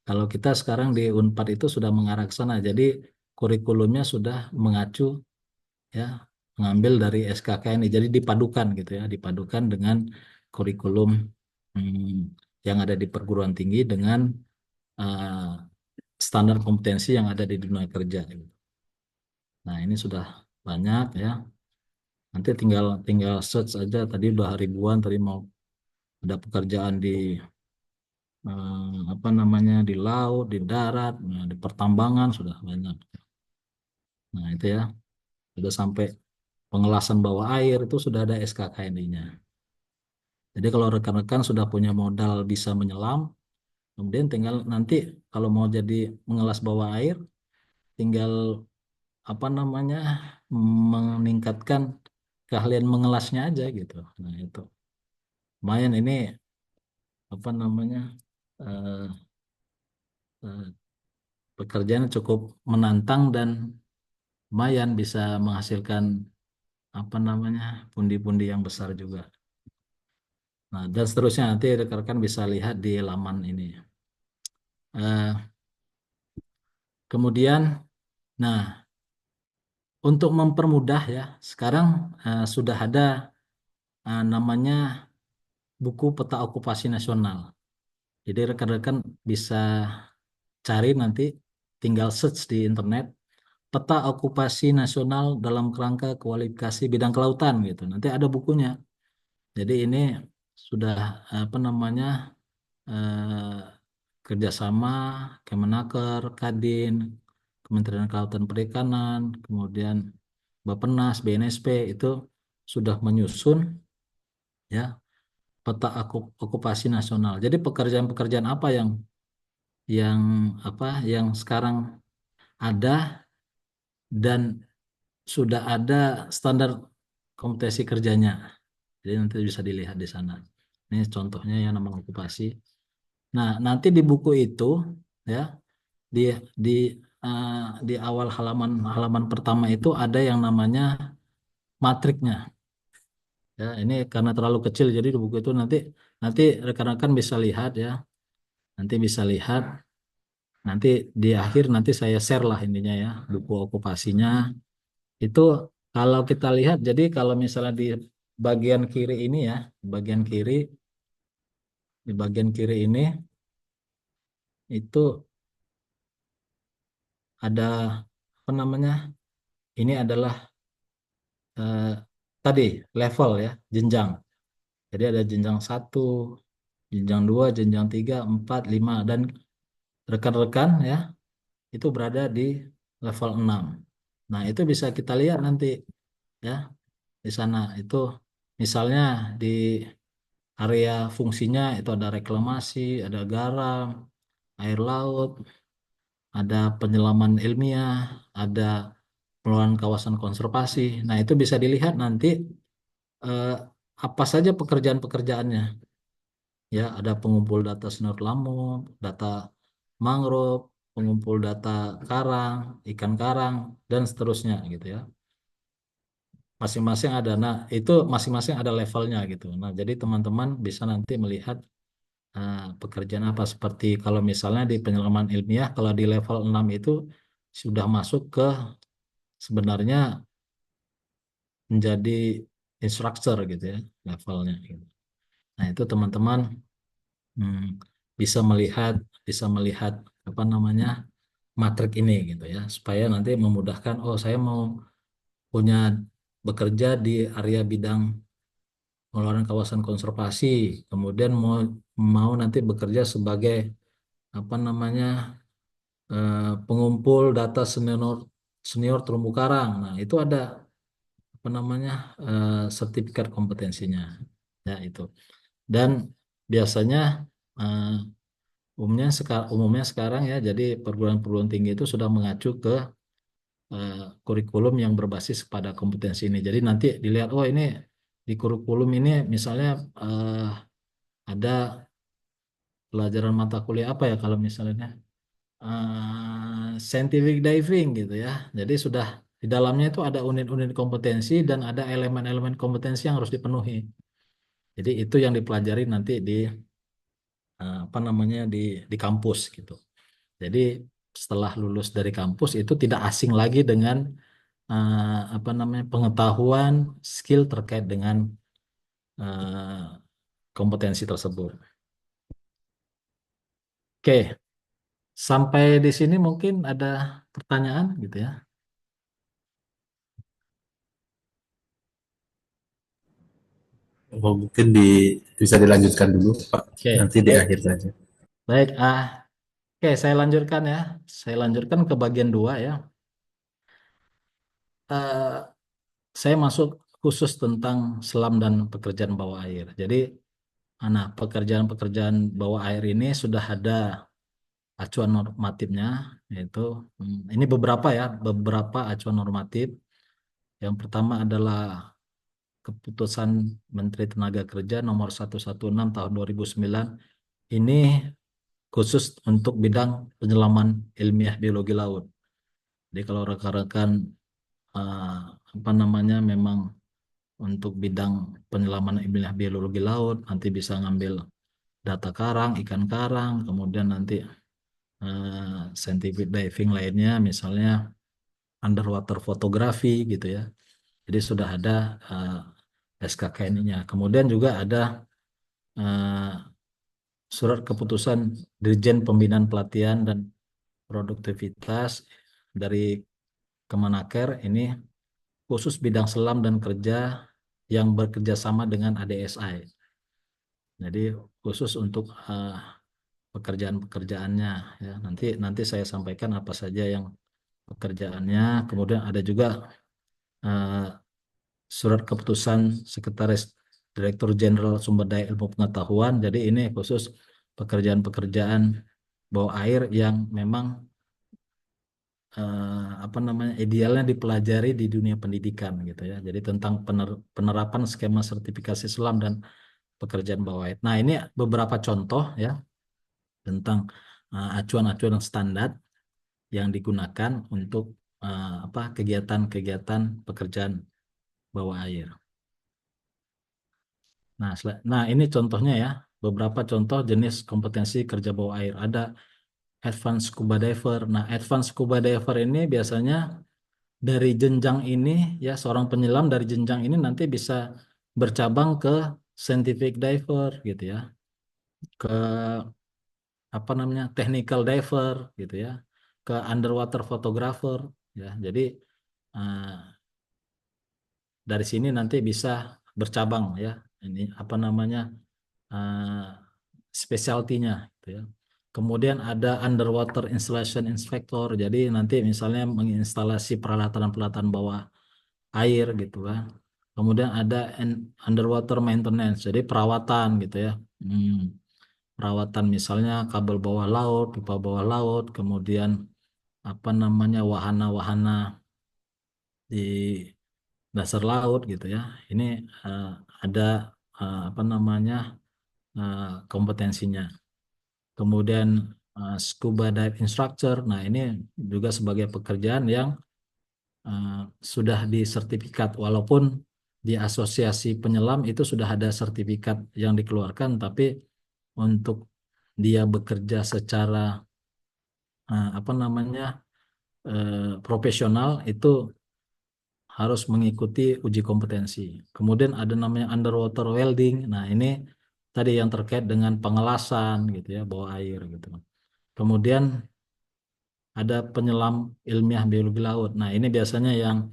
kalau kita sekarang di Unpad itu sudah mengarah ke sana. Jadi kurikulumnya sudah mengacu ya mengambil dari SKKNI. Jadi dipadukan gitu ya, dipadukan dengan kurikulum hmm, yang ada di perguruan tinggi dengan eh, standar kompetensi yang ada di dunia kerja. Nah, ini sudah banyak ya. Nanti tinggal tinggal search aja tadi udah ribuan tadi mau ada pekerjaan di apa namanya di laut, di darat, nah, di pertambangan sudah banyak. Nah, itu ya, sudah sampai pengelasan bawah air itu sudah ada SKKNI-nya. Jadi kalau rekan-rekan sudah punya modal bisa menyelam, kemudian tinggal nanti kalau mau jadi mengelas bawah air, tinggal apa namanya meningkatkan keahlian mengelasnya aja gitu. Nah, itu lumayan ini apa namanya eh, eh, pekerjaan cukup menantang dan lumayan bisa menghasilkan apa namanya pundi-pundi yang besar juga. Nah, dan seterusnya nanti rekan-rekan bisa lihat di laman ini. Eh, kemudian, nah untuk mempermudah ya, sekarang sudah ada namanya buku peta okupasi nasional. Jadi rekan-rekan bisa cari nanti, tinggal search di internet peta okupasi nasional dalam kerangka kualifikasi bidang kelautan gitu. Nanti ada bukunya. Jadi ini sudah apa namanya kerjasama Kemenaker, Kadin, Kementerian Kelautan Perikanan, kemudian Bappenas, BNSP itu sudah menyusun ya peta okupasi nasional. Jadi pekerjaan-pekerjaan apa yang yang sekarang ada dan sudah ada standar kompetensi kerjanya. Jadi nanti bisa dilihat di sana. Ini contohnya yang nama okupasi. Nah, nanti di buku itu ya di di eh, di awal halaman pertama itu ada yang namanya matriknya. Ya, ini karena terlalu kecil jadi di buku itu nanti nanti rekan-rekan bisa lihat ya. Nanti bisa lihat nanti di akhir nanti saya share lah intinya ya buku okupasinya. Itu kalau kita lihat jadi kalau misalnya di bagian kiri ini ya, bagian kiri di bagian kiri ini itu ada apa namanya? Ini adalah eh, tadi level ya, jenjang. Jadi ada jenjang satu, jenjang 2, jenjang 3, 4, 5 dan rekan-rekan ya itu berada di level 6. Nah, itu bisa kita lihat nanti ya di sana itu misalnya di area fungsinya itu ada reklamasi, ada garam, air laut, ada penyelaman ilmiah, ada pengelolaan kawasan konservasi. Nah, itu bisa dilihat nanti eh, apa saja pekerjaan-pekerjaannya. Ya, ada pengumpul data senur lamuk, data mangrove, pengumpul data karang, ikan karang, dan seterusnya gitu ya. Masing-masing ada. Nah, itu masing-masing ada levelnya gitu. Nah, jadi teman-teman bisa nanti melihat pekerjaan apa seperti kalau misalnya di penyelaman ilmiah, kalau di level 6 itu sudah masuk ke sebenarnya menjadi instructor gitu ya levelnya gitu. Nah, itu teman-teman hmm, bisa melihat apa namanya matrik ini gitu ya supaya nanti memudahkan oh saya mau punya bekerja di area bidang pengelolaan kawasan konservasi kemudian mau mau nanti bekerja sebagai apa namanya pengumpul data senior senior terumbu karang. Nah, itu ada apa namanya sertifikat kompetensinya ya itu. Dan biasanya eh, umumnya sekarang ya jadi perguruan-perguruan tinggi itu sudah mengacu ke kurikulum yang berbasis pada kompetensi ini. Jadi nanti dilihat oh ini di kurikulum ini misalnya ada pelajaran mata kuliah apa ya kalau misalnya scientific diving gitu ya. Jadi sudah di dalamnya itu ada unit-unit kompetensi dan ada elemen-elemen kompetensi yang harus dipenuhi. Jadi itu yang dipelajari nanti di apa namanya di kampus gitu. Jadi setelah lulus dari kampus itu tidak asing lagi dengan apa namanya pengetahuan skill terkait dengan eh, kompetensi tersebut. Oke, sampai di sini mungkin ada pertanyaan gitu ya. Oh, mungkin bisa dilanjutkan dulu, Pak. Oke, Nanti di baik, akhir saja. baik. Oke, saya lanjutkan ya. Saya lanjutkan ke bagian 2 ya. Eh, saya masuk khusus tentang selam dan pekerjaan bawah air. Jadi, pekerjaan-pekerjaan bawah air ini sudah ada acuan normatifnya, yaitu ini beberapa acuan normatif. Yang pertama adalah Keputusan Menteri Tenaga Kerja nomor 116 tahun 2009. Ini khusus untuk bidang penyelaman ilmiah biologi laut. Jadi kalau rekan-rekan eh, apa namanya memang untuk bidang penyelaman ilmiah biologi laut nanti bisa ngambil data karang, ikan karang, kemudian nanti scientific diving lainnya misalnya underwater fotografi gitu ya. Jadi sudah ada SKKN-nya. Kemudian juga ada eh, surat keputusan Dirjen Pembinaan Pelatihan dan Produktivitas dari Kemenaker ini khusus bidang selam dan kerja yang bekerja sama dengan ADSI. Jadi khusus untuk pekerjaan-pekerjaannya ya. Nanti nanti saya sampaikan apa saja yang pekerjaannya. Kemudian ada juga eh, surat keputusan Sekretaris Direktur Jenderal Sumber Daya Ilmu Pengetahuan. Jadi ini khusus pekerjaan-pekerjaan bawah air yang memang apa namanya idealnya dipelajari di dunia pendidikan gitu ya. Jadi tentang penerapan skema sertifikasi selam dan pekerjaan bawah air. Nah, ini beberapa contoh ya tentang acuan-acuan standar yang digunakan untuk apa kegiatan-kegiatan pekerjaan bawah air. Nah, ini contohnya ya, beberapa contoh jenis kompetensi kerja bawah air. Ada advanced scuba diver. Nah, advanced scuba diver ini biasanya dari jenjang ini ya seorang penyelam dari jenjang ini nanti bisa bercabang ke scientific diver gitu ya, ke apa namanya technical diver gitu ya, ke underwater photographer ya. Jadi eh, dari sini nanti bisa bercabang ya. Ini apa namanya eh, specialty-nya gitu ya. Kemudian ada underwater installation inspector. Jadi nanti misalnya menginstalasi peralatan-peralatan bawah air gitu kan. Kemudian ada underwater maintenance. Jadi perawatan gitu ya. Perawatan misalnya kabel bawah laut, pipa bawah laut, kemudian apa namanya wahana-wahana di dasar laut gitu ya. Ini eh, ada apa namanya eh, kompetensinya. Kemudian scuba dive instructor. Nah, ini juga sebagai pekerjaan yang eh, sudah disertifikat walaupun di asosiasi penyelam itu sudah ada sertifikat yang dikeluarkan, tapi untuk dia bekerja secara apa namanya profesional itu harus mengikuti uji kompetensi. Kemudian ada namanya underwater welding. Nah, ini tadi yang terkait dengan pengelasan gitu ya, bawah air gitu. Kemudian ada penyelam ilmiah biologi laut. Nah, ini biasanya yang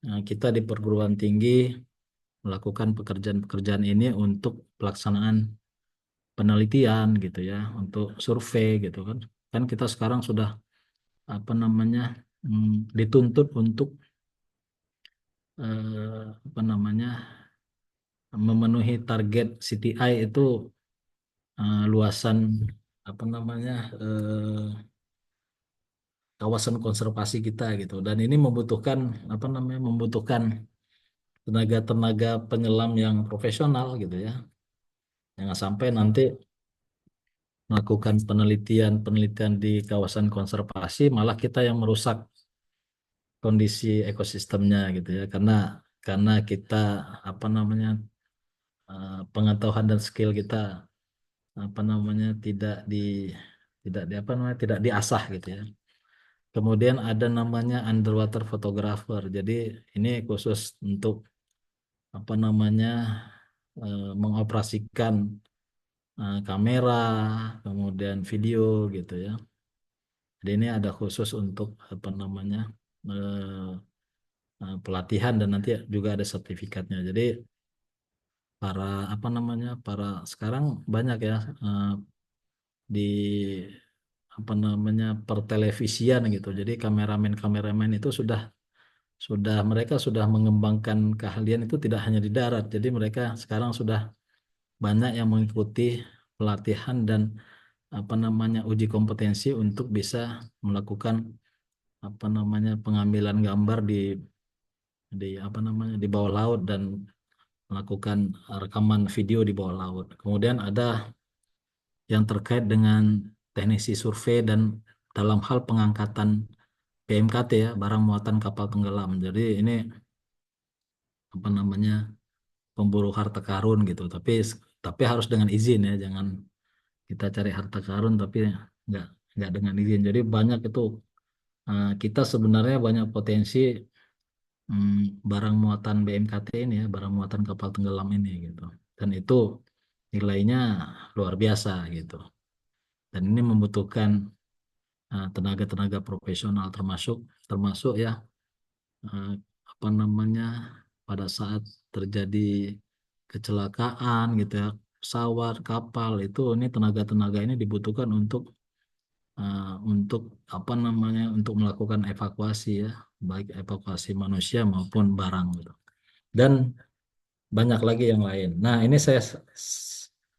kita di perguruan tinggi melakukan pekerjaan-pekerjaan ini untuk pelaksanaan penelitian gitu ya, untuk survei gitu kan. Kan kita sekarang sudah apa namanya dituntut untuk apa namanya memenuhi target CTI itu luasan apa namanya kawasan konservasi kita gitu. Dan ini membutuhkan apa namanya membutuhkan tenaga-tenaga penyelam yang profesional gitu ya. Jangan sampai nanti melakukan penelitian-penelitian di kawasan konservasi malah kita yang merusak kondisi ekosistemnya gitu ya. Karena kita apa namanya pengetahuan dan skill kita apa namanya tidak di apa namanya tidak diasah gitu ya. Kemudian ada namanya underwater photographer. Jadi ini khusus untuk apa namanya mengoperasikan kamera, kemudian video gitu ya. Jadi ini ada khusus untuk apa namanya pelatihan dan nanti juga ada sertifikatnya. Jadi para apa namanya para sekarang banyak ya di apa namanya pertelevisian gitu. Jadi kameramen-kameramen itu sudah mereka sudah mengembangkan keahlian itu tidak hanya di darat. Jadi mereka sekarang sudah banyak yang mengikuti pelatihan dan apa namanya uji kompetensi untuk bisa melakukan apa namanya pengambilan gambar di apa namanya di bawah laut dan melakukan rekaman video di bawah laut. Kemudian ada yang terkait dengan teknisi survei dan dalam hal pengangkatan BMKT ya, barang muatan kapal tenggelam. Jadi ini apa namanya pemburu harta karun gitu. Tapi harus dengan izin ya, jangan kita cari harta karun tapi nggak nggak dengan izin. Jadi banyak itu kita sebenarnya banyak potensi barang muatan BMKT ini ya, barang muatan kapal tenggelam ini gitu. Dan itu nilainya luar biasa gitu. Dan ini membutuhkan tenaga-tenaga profesional termasuk termasuk ya eh, apa namanya pada saat terjadi kecelakaan gitu ya pesawat, kapal itu ini tenaga-tenaga ini dibutuhkan untuk apa namanya untuk melakukan evakuasi ya, baik evakuasi manusia maupun barang gitu. Dan banyak lagi yang lain. Nah, ini saya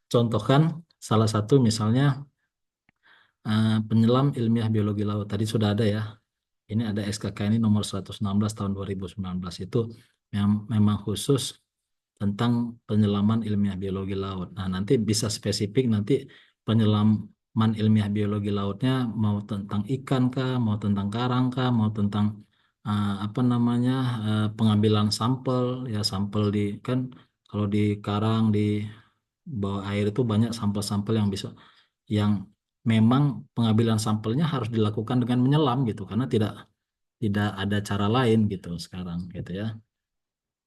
contohkan salah satu misalnya penyelam ilmiah biologi laut. Tadi sudah ada ya. Ini ada SKK ini nomor 116 tahun 2019 itu yang memang khusus tentang penyelaman ilmiah biologi laut. Nah, nanti bisa spesifik nanti penyelaman ilmiah biologi lautnya mau tentang ikan kah, mau tentang karang kah, mau tentang apa namanya pengambilan sampel ya sampel di kan kalau di karang di bawah air itu banyak sampel-sampel yang bisa yang memang pengambilan sampelnya harus dilakukan dengan menyelam gitu karena tidak tidak ada cara lain gitu sekarang gitu ya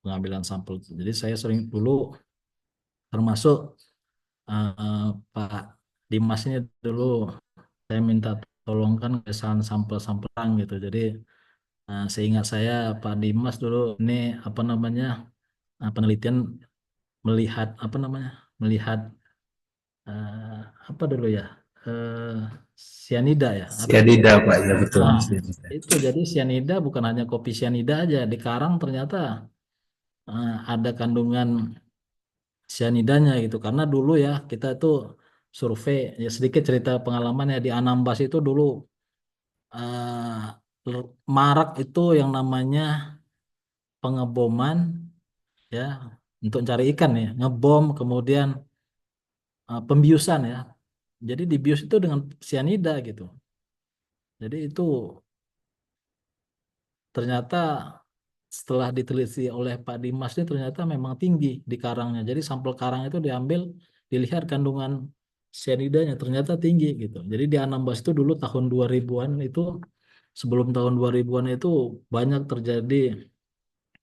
pengambilan sampel. Jadi saya sering dulu termasuk eh, Pak Dimas ini dulu saya minta tolongkan kesan sampel-sampelan gitu. Jadi seingat saya Pak Dimas dulu ini apa namanya penelitian melihat apa namanya melihat eh, apa dulu ya eh, sianida ya apa Sianida Pak, ya betul. nah Sianida. itu jadi sianida bukan hanya kopi sianida aja di karang ternyata ada kandungan sianidanya gitu karena dulu ya kita itu survei ya sedikit cerita pengalaman ya di Anambas itu dulu marak itu yang namanya pengeboman ya untuk cari ikan ya ngebom kemudian pembiusan ya jadi dibius itu dengan sianida gitu jadi itu ternyata setelah diteliti oleh Pak Dimas ini ternyata memang tinggi di karangnya. Jadi sampel karang itu diambil, dilihat kandungan cyanidanya ternyata tinggi gitu. Jadi di Anambas itu dulu tahun 2000-an itu sebelum tahun 2000-an itu banyak terjadi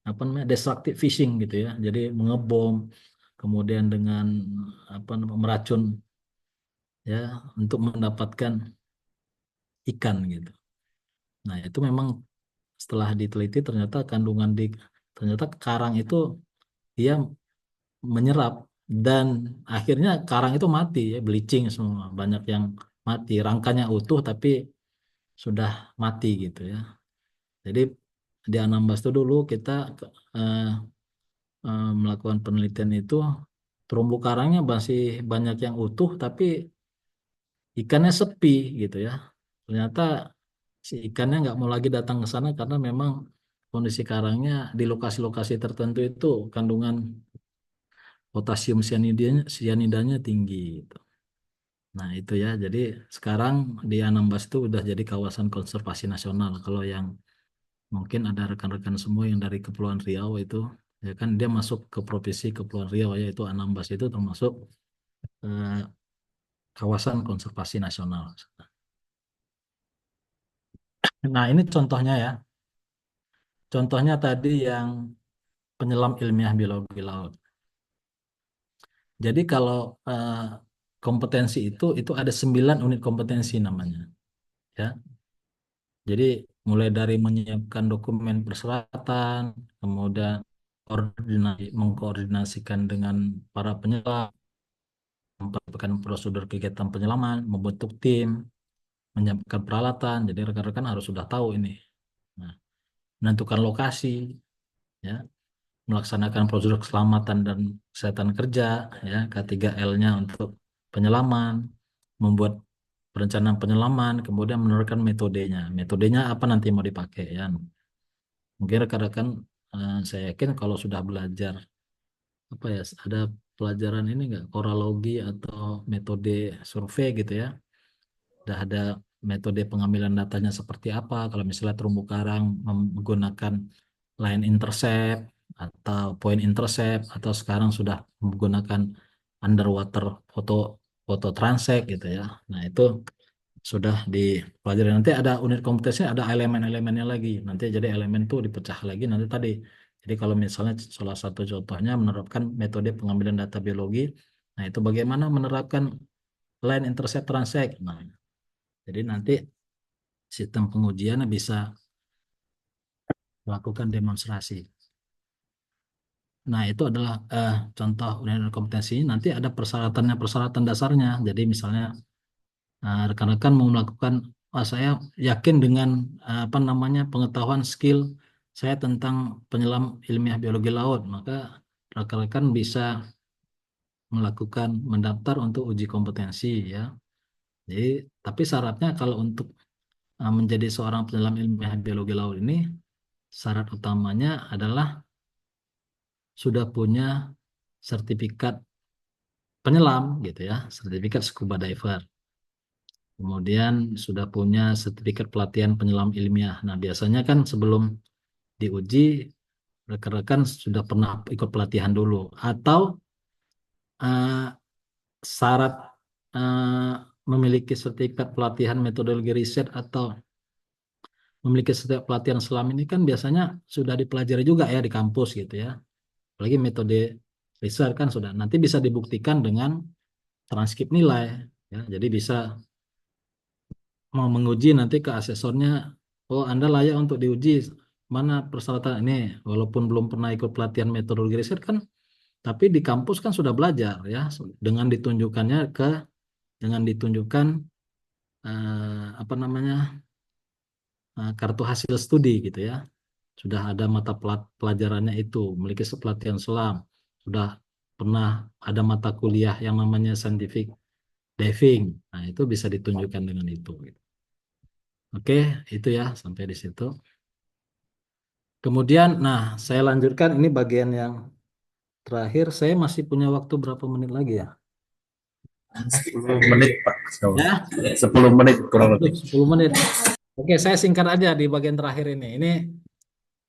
apa namanya destructive fishing gitu ya. Jadi mengebom kemudian dengan apa namanya meracun ya untuk mendapatkan ikan gitu. Nah, itu memang setelah diteliti ternyata kandungan di ternyata karang itu dia menyerap dan akhirnya karang itu mati ya bleaching semua banyak yang mati rangkanya utuh tapi sudah mati gitu ya jadi di Anambas itu dulu kita eh, melakukan penelitian itu terumbu karangnya masih banyak yang utuh tapi ikannya sepi gitu ya ternyata si ikannya nggak mau lagi datang ke sana karena memang kondisi karangnya di lokasi-lokasi tertentu itu kandungan potasium sianidanya tinggi gitu. Nah, itu ya. Jadi sekarang di Anambas itu udah jadi kawasan konservasi nasional. Kalau yang mungkin ada rekan-rekan semua yang dari Kepulauan Riau itu, ya kan dia masuk ke provinsi Kepulauan Riau yaitu Anambas itu termasuk eh, kawasan konservasi nasional. Nah, ini contohnya ya. Contohnya tadi yang penyelam ilmiah biologi laut. Jadi kalau kompetensi itu ada 9 unit kompetensi namanya. Ya. Jadi mulai dari menyiapkan dokumen persyaratan, kemudian mengkoordinasikan dengan para penyelam, memperhatikan prosedur kegiatan penyelaman, membentuk tim, menyiapkan peralatan. Jadi rekan-rekan harus sudah tahu ini. Nah, menentukan lokasi, ya, melaksanakan prosedur keselamatan dan kesehatan kerja, ya, K3L-nya untuk penyelaman, membuat perencanaan penyelaman, kemudian menentukan metodenya. Metodenya apa nanti mau dipakai, ya. Mungkin rekan-rekan saya yakin kalau sudah belajar apa ya ada pelajaran ini enggak koralogi atau metode survei gitu ya. Udah ada metode pengambilan datanya seperti apa kalau misalnya terumbu karang menggunakan line intercept atau point intercept atau sekarang sudah menggunakan underwater foto foto transect gitu ya. Nah, itu sudah dipelajari nanti ada unit kompetensinya ada elemen-elemennya lagi nanti jadi elemen tuh dipecah lagi nanti tadi jadi kalau misalnya salah satu contohnya menerapkan metode pengambilan data biologi nah itu bagaimana menerapkan line intercept transect nah jadi nanti sistem pengujiannya bisa melakukan demonstrasi Nah, itu adalah contoh undang-undang kompetensi. Nanti ada persyaratan dasarnya. Jadi misalnya rekan-rekan mau melakukan, saya yakin dengan apa namanya pengetahuan skill saya tentang penyelam ilmiah biologi laut, maka rekan-rekan bisa mendaftar untuk uji kompetensi ya. Jadi, tapi syaratnya kalau untuk menjadi seorang penyelam ilmiah biologi laut ini, syarat utamanya adalah sudah punya sertifikat penyelam gitu ya, sertifikat scuba diver. Kemudian sudah punya sertifikat pelatihan penyelam ilmiah. Nah, biasanya kan sebelum diuji, rekan-rekan sudah pernah ikut pelatihan dulu. Atau eh, syarat memiliki sertifikat pelatihan metodologi riset atau memiliki sertifikat pelatihan selam ini kan biasanya sudah dipelajari juga ya di kampus gitu ya. Apalagi metode riset kan sudah. Nanti bisa dibuktikan dengan transkrip nilai. Ya. Jadi bisa mau menguji nanti ke asesornya, oh Anda layak untuk diuji, mana persyaratan ini, walaupun belum pernah ikut pelatihan metodologi riset kan, tapi di kampus kan sudah belajar ya, dengan ditunjukkannya dengan ditunjukkan apa namanya kartu hasil studi gitu ya, sudah ada mata pelajarannya itu, memiliki pelatihan selam, sudah pernah ada mata kuliah yang namanya scientific diving, nah itu bisa ditunjukkan dengan itu. Gitu. Oke, itu ya sampai di situ. Kemudian, nah saya lanjutkan ini bagian yang terakhir. Saya masih punya waktu berapa menit lagi ya? 10 menit Pak. Ya, 10 menit kurang lebih. 10 menit. Oke, saya singkat aja di bagian terakhir ini. Ini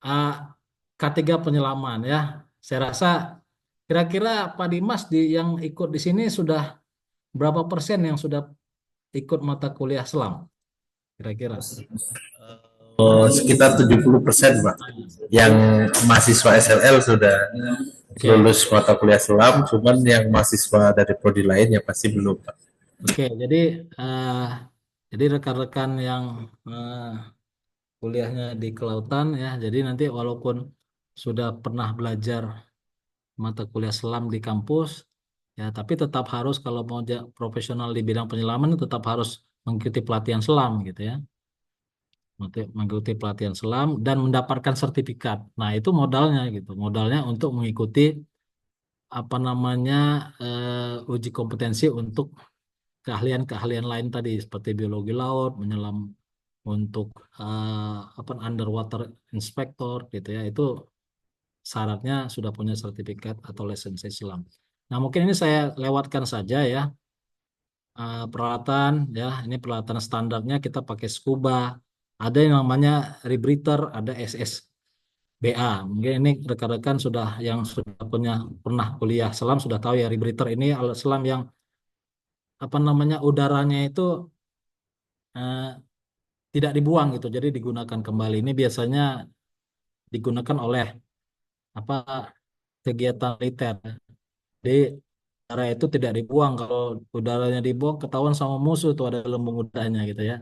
uh, K3 penyelaman ya. Saya rasa kira-kira Pak Dimas yang ikut di sini sudah berapa persen yang sudah ikut mata kuliah selam? Kira-kira. Sekitar 70% Pak. Yang mahasiswa SLL sudah Oke. lulus mata kuliah selam, cuman yang mahasiswa dari prodi lain ya pasti belum Pak. Oke, jadi rekan-rekan yang kuliahnya di kelautan ya, jadi nanti walaupun sudah pernah belajar mata kuliah selam di kampus, ya tapi tetap harus kalau mau profesional di bidang penyelaman tetap harus mengikuti pelatihan selam gitu ya, mengikuti pelatihan selam dan mendapatkan sertifikat. Nah itu modalnya gitu, modalnya untuk mengikuti apa namanya uji kompetensi untuk keahlian-keahlian lain tadi seperti biologi laut, menyelam untuk apa underwater inspector gitu ya, itu syaratnya sudah punya sertifikat atau lisensi selam. Nah, mungkin ini saya lewatkan saja ya peralatan ya. Ini peralatan standarnya kita pakai scuba. Ada yang namanya rebreather, ada SSBA. Mungkin ini rekan-rekan sudah yang sudah pernah kuliah selam sudah tahu ya, rebreather ini alat selam yang apa namanya udaranya itu eh, tidak dibuang gitu. Jadi digunakan kembali. Ini biasanya digunakan oleh apa kegiatan militer. Jadi udara itu tidak dibuang. Kalau udaranya dibuang, ketahuan sama musuh tuh ada lembung udaranya gitu ya.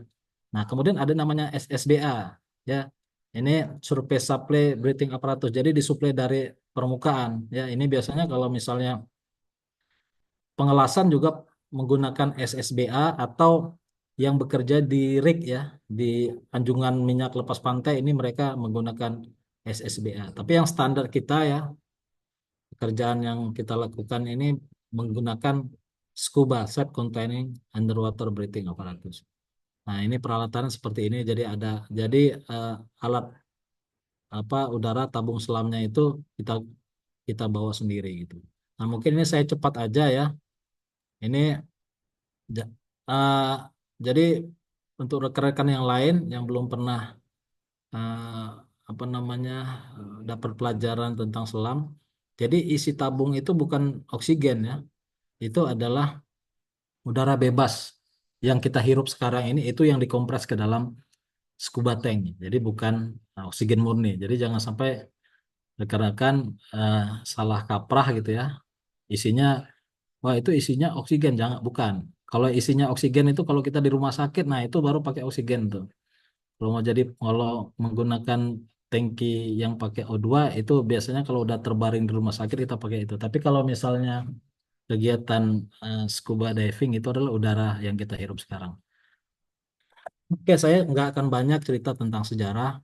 Nah, kemudian ada namanya SSBA, ya. Ini surface supply breathing apparatus. Jadi disuplai dari permukaan, ya. Ini biasanya kalau misalnya pengelasan juga menggunakan SSBA atau yang bekerja di rig ya, di anjungan minyak lepas pantai ini mereka menggunakan SSBA. Tapi yang standar kita ya, pekerjaan yang kita lakukan ini menggunakan scuba set containing underwater breathing apparatus. Nah, ini peralatan seperti ini. Jadi eh, alat apa udara tabung selamnya itu kita kita bawa sendiri gitu. Nah, mungkin ini saya cepat aja ya. Ini ja- eh, jadi untuk rekan-rekan yang lain yang belum pernah eh, apa namanya dapat pelajaran tentang selam. Jadi isi tabung itu bukan oksigen ya. Itu adalah udara bebas yang kita hirup sekarang ini itu yang dikompres ke dalam scuba tank. Jadi bukan oksigen murni. Jadi jangan sampai rekan-rekan eh, salah kaprah gitu ya. Isinya, wah itu isinya oksigen, jangan bukan. Kalau isinya oksigen itu kalau kita di rumah sakit, nah itu baru pakai oksigen tuh. Kalau menggunakan tangki yang pakai O2 itu biasanya kalau udah terbaring di rumah sakit kita pakai itu. Tapi kalau misalnya kegiatan scuba diving itu adalah udara yang kita hirup sekarang. Oke, saya nggak akan banyak cerita tentang sejarah.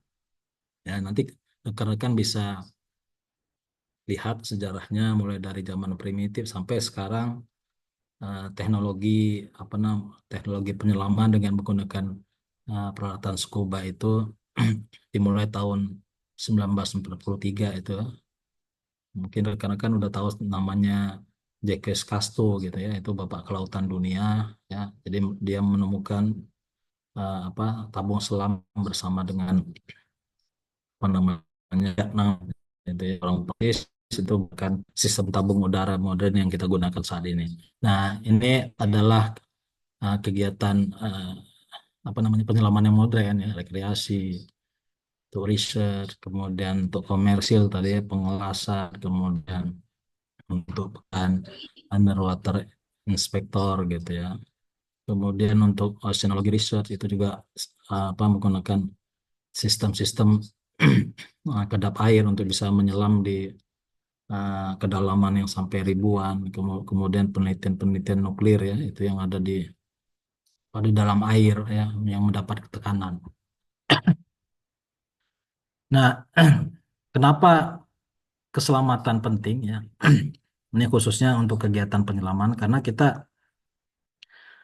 Ya, nanti rekan-rekan bisa lihat sejarahnya mulai dari zaman primitif sampai sekarang teknologi teknologi penyelaman dengan menggunakan peralatan scuba itu dimulai tahun 1943 itu. Mungkin rekan-rekan udah tahu namanya Jacques Cousteau gitu ya, itu bapak kelautan dunia ya. Jadi dia menemukan apa tabung selam bersama dengan apa namanya Vietnam itu ya, orang Prancis itu bukan sistem tabung udara modern yang kita gunakan saat ini. Nah, ini adalah kegiatan apa namanya penyelaman yang modern ya, rekreasi, untuk research, kemudian untuk komersil tadi ya, pengelasan, kemudian untuk kan underwater inspector gitu ya. Kemudian untuk oceanology research itu juga apa menggunakan sistem-sistem kedap air untuk bisa menyelam di kedalaman yang sampai ribuan. Kemudian penelitian-penelitian nuklir ya itu yang ada di dalam air ya yang mendapat tekanan. Nah, kenapa keselamatan penting ya? Ini khususnya untuk kegiatan penyelaman karena kita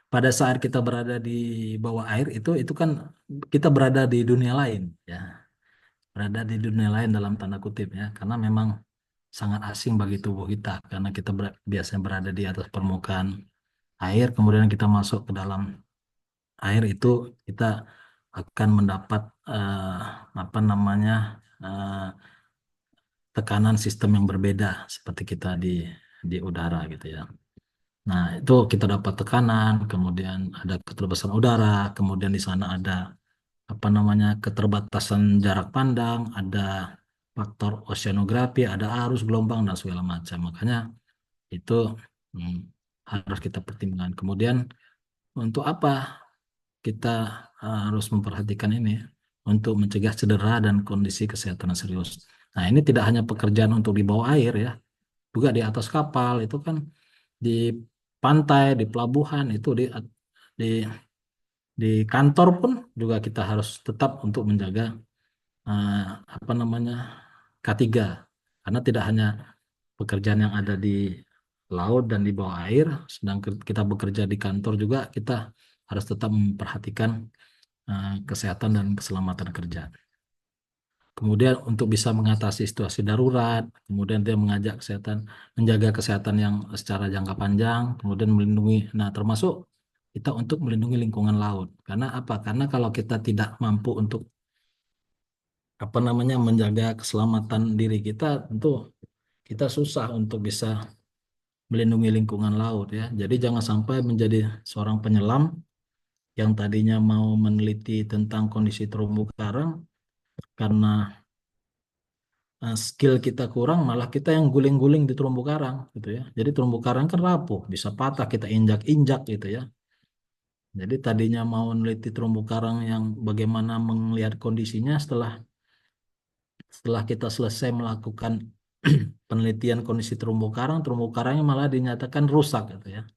pada saat kita berada di bawah air itu kan kita berada di dunia lain ya, berada di dunia lain dalam tanda kutip ya, karena memang sangat asing bagi tubuh kita karena kita biasanya berada di atas permukaan air, kemudian kita masuk ke dalam air itu kita akan mendapat apa namanya eh, tekanan sistem yang berbeda seperti kita di udara gitu ya. Nah, itu kita dapat tekanan, kemudian ada keterbatasan udara, kemudian di sana ada apa namanya keterbatasan jarak pandang, ada faktor oceanografi, ada arus gelombang dan segala macam. Makanya itu hmm, harus kita pertimbangkan. Kemudian untuk apa kita harus memperhatikan ini untuk mencegah cedera dan kondisi kesehatan yang serius. Nah, ini tidak hanya pekerjaan untuk di bawah air ya, juga di atas kapal itu kan di pantai, di pelabuhan itu di di kantor pun juga kita harus tetap untuk menjaga eh, apa namanya K3 karena tidak hanya pekerjaan yang ada di laut dan di bawah air, sedang kita bekerja di kantor juga kita harus tetap memperhatikan kesehatan dan keselamatan kerja. Kemudian untuk bisa mengatasi situasi darurat, kemudian dia menjaga kesehatan yang secara jangka panjang, kemudian melindungi, nah termasuk kita untuk melindungi lingkungan laut. Karena apa? Karena kalau kita tidak mampu untuk apa namanya menjaga keselamatan diri kita, tentu kita susah untuk bisa melindungi lingkungan laut ya. Jadi jangan sampai menjadi seorang penyelam yang tadinya mau meneliti tentang kondisi terumbu karang karena skill kita kurang malah kita yang guling-guling di terumbu karang gitu ya. Jadi terumbu karang kan rapuh, bisa patah kita injak-injak gitu ya. Jadi tadinya mau meneliti terumbu karang yang bagaimana melihat kondisinya setelah setelah kita selesai melakukan penelitian kondisi terumbu karangnya malah dinyatakan rusak gitu ya.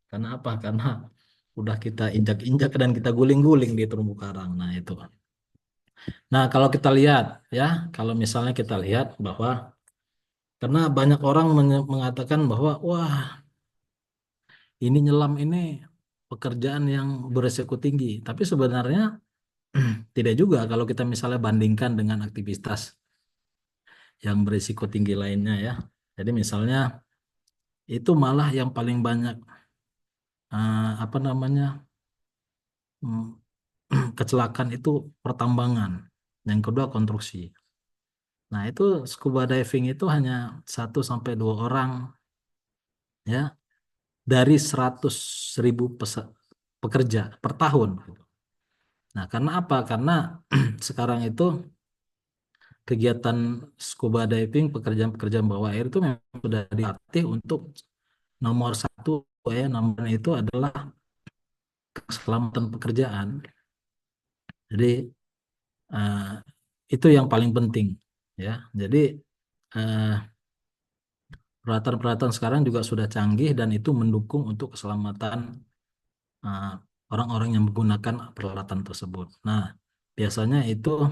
Karena apa? Karena udah kita injak-injak dan kita guling-guling di terumbu karang. Nah, itu. Nah, kalau kita lihat ya, kalau misalnya kita lihat bahwa karena banyak orang mengatakan bahwa wah, ini nyelam ini pekerjaan yang beresiko tinggi. Tapi sebenarnya tidak juga kalau kita misalnya bandingkan dengan aktivitas yang beresiko tinggi lainnya ya. Jadi misalnya itu malah yang paling banyak apa namanya mm, kecelakaan itu pertambangan. Yang kedua konstruksi. Nah itu scuba diving itu hanya 1 sampai 2 orang ya dari 100.000 pekerja per tahun. Nah karena apa? Karena sekarang itu kegiatan scuba diving, pekerjaan-pekerjaan bawah air itu memang sudah dilatih untuk nomor satu ya, namanya itu adalah keselamatan pekerjaan. Jadi eh, Itu yang paling penting ya. Jadi eh, peralatan-peralatan sekarang juga sudah canggih dan itu mendukung untuk keselamatan eh, orang-orang yang menggunakan peralatan tersebut. Nah, biasanya itu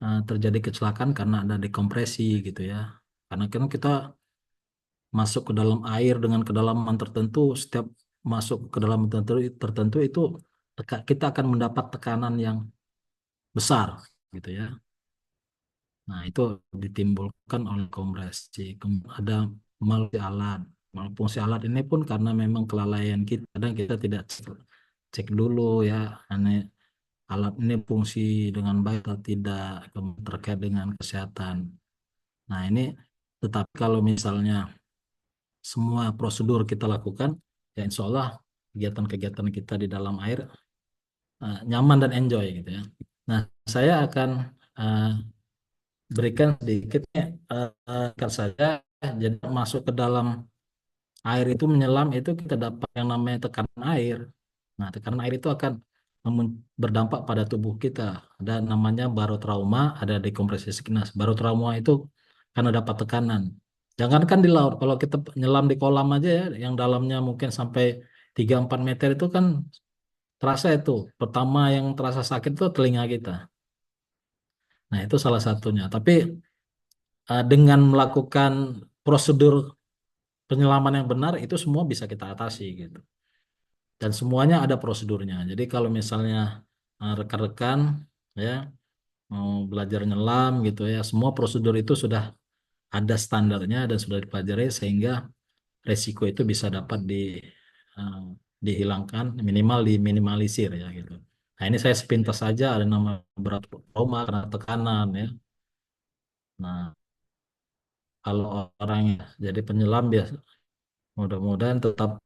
terjadi kecelakaan karena ada dekompresi gitu ya. Karena kan kita masuk ke dalam air dengan kedalaman tertentu, setiap masuk ke dalam tertentu itu kita akan mendapat tekanan yang besar gitu ya. Nah, itu ditimbulkan oleh kompresi. Ada malfungsi alat. Malfungsi alat ini pun karena memang kelalaian kita. Kadang kita tidak cek dulu ya, ini alat ini fungsi dengan baik atau tidak terkait dengan kesehatan. Nah, ini tetapi kalau misalnya semua prosedur kita lakukan, ya insya Allah kegiatan-kegiatan kita di dalam air nyaman dan enjoy gitu ya. Nah, saya akan eh, berikan sedikit saja. Jadi masuk ke dalam air itu menyelam itu kita dapat yang namanya tekanan air. Nah, tekanan air itu akan berdampak pada tubuh kita. Ada namanya barotrauma, ada dekompresi sickness. Barotrauma itu karena dapat tekanan. Jangankan di laut, kalau kita nyelam di kolam aja ya, yang dalamnya mungkin sampai 3-4 meter itu kan terasa itu. Pertama yang terasa sakit itu telinga kita. Nah, itu salah satunya. Tapi dengan melakukan prosedur penyelaman yang benar itu semua bisa kita atasi gitu. Dan semuanya ada prosedurnya. Jadi kalau misalnya rekan-rekan ya mau belajar nyelam gitu ya, semua prosedur itu sudah ada standarnya dan sudah dipelajari sehingga resiko itu bisa dapat eh, dihilangkan, minimal diminimalisir ya gitu. Nah, ini saya sepintas saja ada nama berat trauma karena tekanan ya. Nah, kalau orang jadi penyelam biasa mudah-mudahan tetap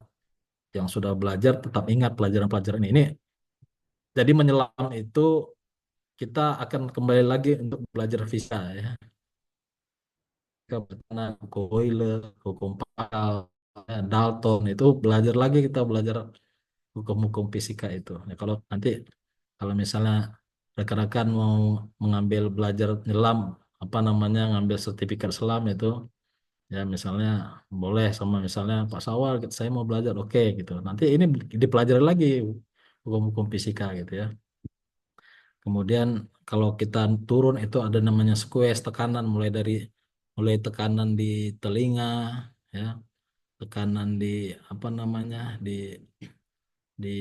yang sudah belajar tetap ingat pelajaran-pelajaran ini. Jadi menyelam itu kita akan kembali lagi untuk belajar fisika ya. Kita berkenaan hukum Euler, hukum Pascal, ya, Dalton itu belajar lagi kita belajar hukum-hukum fisika itu. Ya, kalau nanti kalau misalnya rekan-rekan mau mengambil belajar nyelam apa namanya ngambil sertifikat selam itu ya misalnya boleh sama misalnya Pak Sawal saya mau belajar oke gitu. Nanti ini dipelajari lagi hukum-hukum fisika gitu ya. Kemudian kalau kita turun itu ada namanya squeeze tekanan mulai tekanan di telinga ya, tekanan di apa namanya di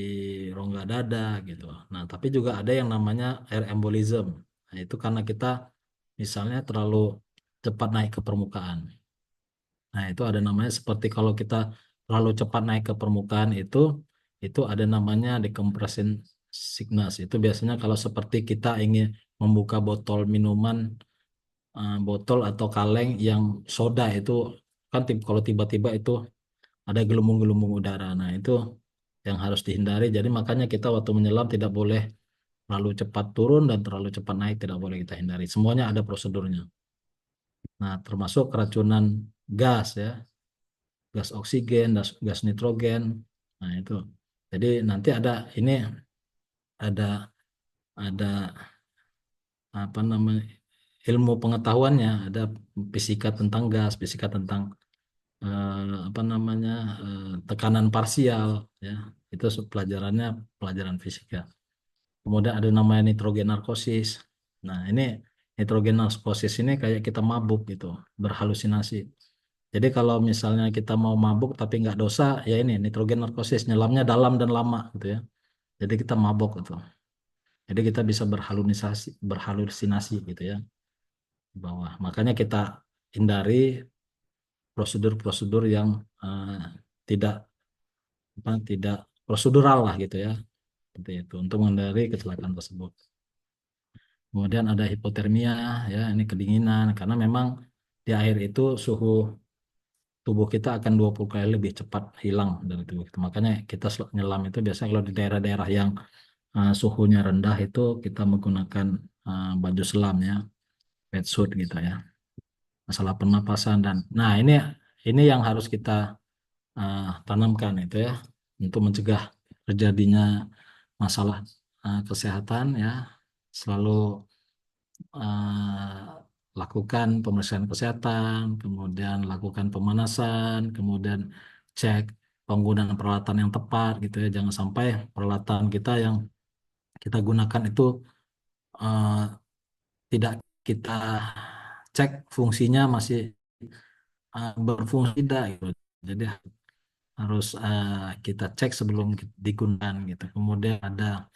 rongga dada gitu. Nah, tapi juga ada yang namanya air embolism. Nah, itu karena kita misalnya terlalu cepat naik ke permukaan. Nah, itu ada namanya seperti kalau kita terlalu cepat naik ke permukaan itu ada namanya decompression sickness. Itu biasanya kalau seperti kita ingin membuka botol minuman, botol atau kaleng yang soda itu kan kalau tiba-tiba itu ada gelembung-gelembung udara. Nah, itu yang harus dihindari. Jadi makanya kita waktu menyelam tidak boleh terlalu cepat turun dan terlalu cepat naik tidak boleh kita hindari. Semuanya ada prosedurnya. Nah, termasuk keracunan gas ya. Gas oksigen, gas nitrogen. Nah, itu. Jadi nanti ini ada apa namanya ilmu pengetahuannya, ada fisika tentang gas, fisika tentang apa namanya tekanan parsial ya. Itu pelajarannya pelajaran fisika. Kemudian ada namanya nitrogen narkosis. Nah, ini nitrogen narkosis ini kayak kita mabuk gitu, berhalusinasi. Jadi kalau misalnya kita mau mabuk tapi nggak dosa, ya ini nitrogen narkosis nyelamnya dalam dan lama gitu ya. Jadi kita mabuk gitu. Jadi kita bisa berhalusinasi gitu ya di bawah. Makanya kita hindari prosedur-prosedur yang tidak tidak prosedural lah gitu ya. Seperti itu untuk menghindari kecelakaan tersebut. Kemudian ada hipotermia ya, ini kedinginan karena memang di air itu suhu tubuh kita akan 20 kali lebih cepat hilang dari tubuh kita. Makanya kita nyelam itu biasanya kalau di daerah-daerah yang suhunya rendah itu kita menggunakan baju selam ya, wetsuit gitu ya. Masalah pernapasan dan nah ini yang harus kita tanamkan itu ya untuk mencegah terjadinya masalah kesehatan ya. Selalu eh, lakukan pemeriksaan kesehatan, kemudian lakukan pemanasan, kemudian cek penggunaan peralatan yang tepat gitu ya. Jangan sampai peralatan kita yang kita gunakan itu eh, tidak kita cek fungsinya masih berfungsi tidak gitu. Jadi harus kita cek sebelum digunakan gitu. Kemudian ada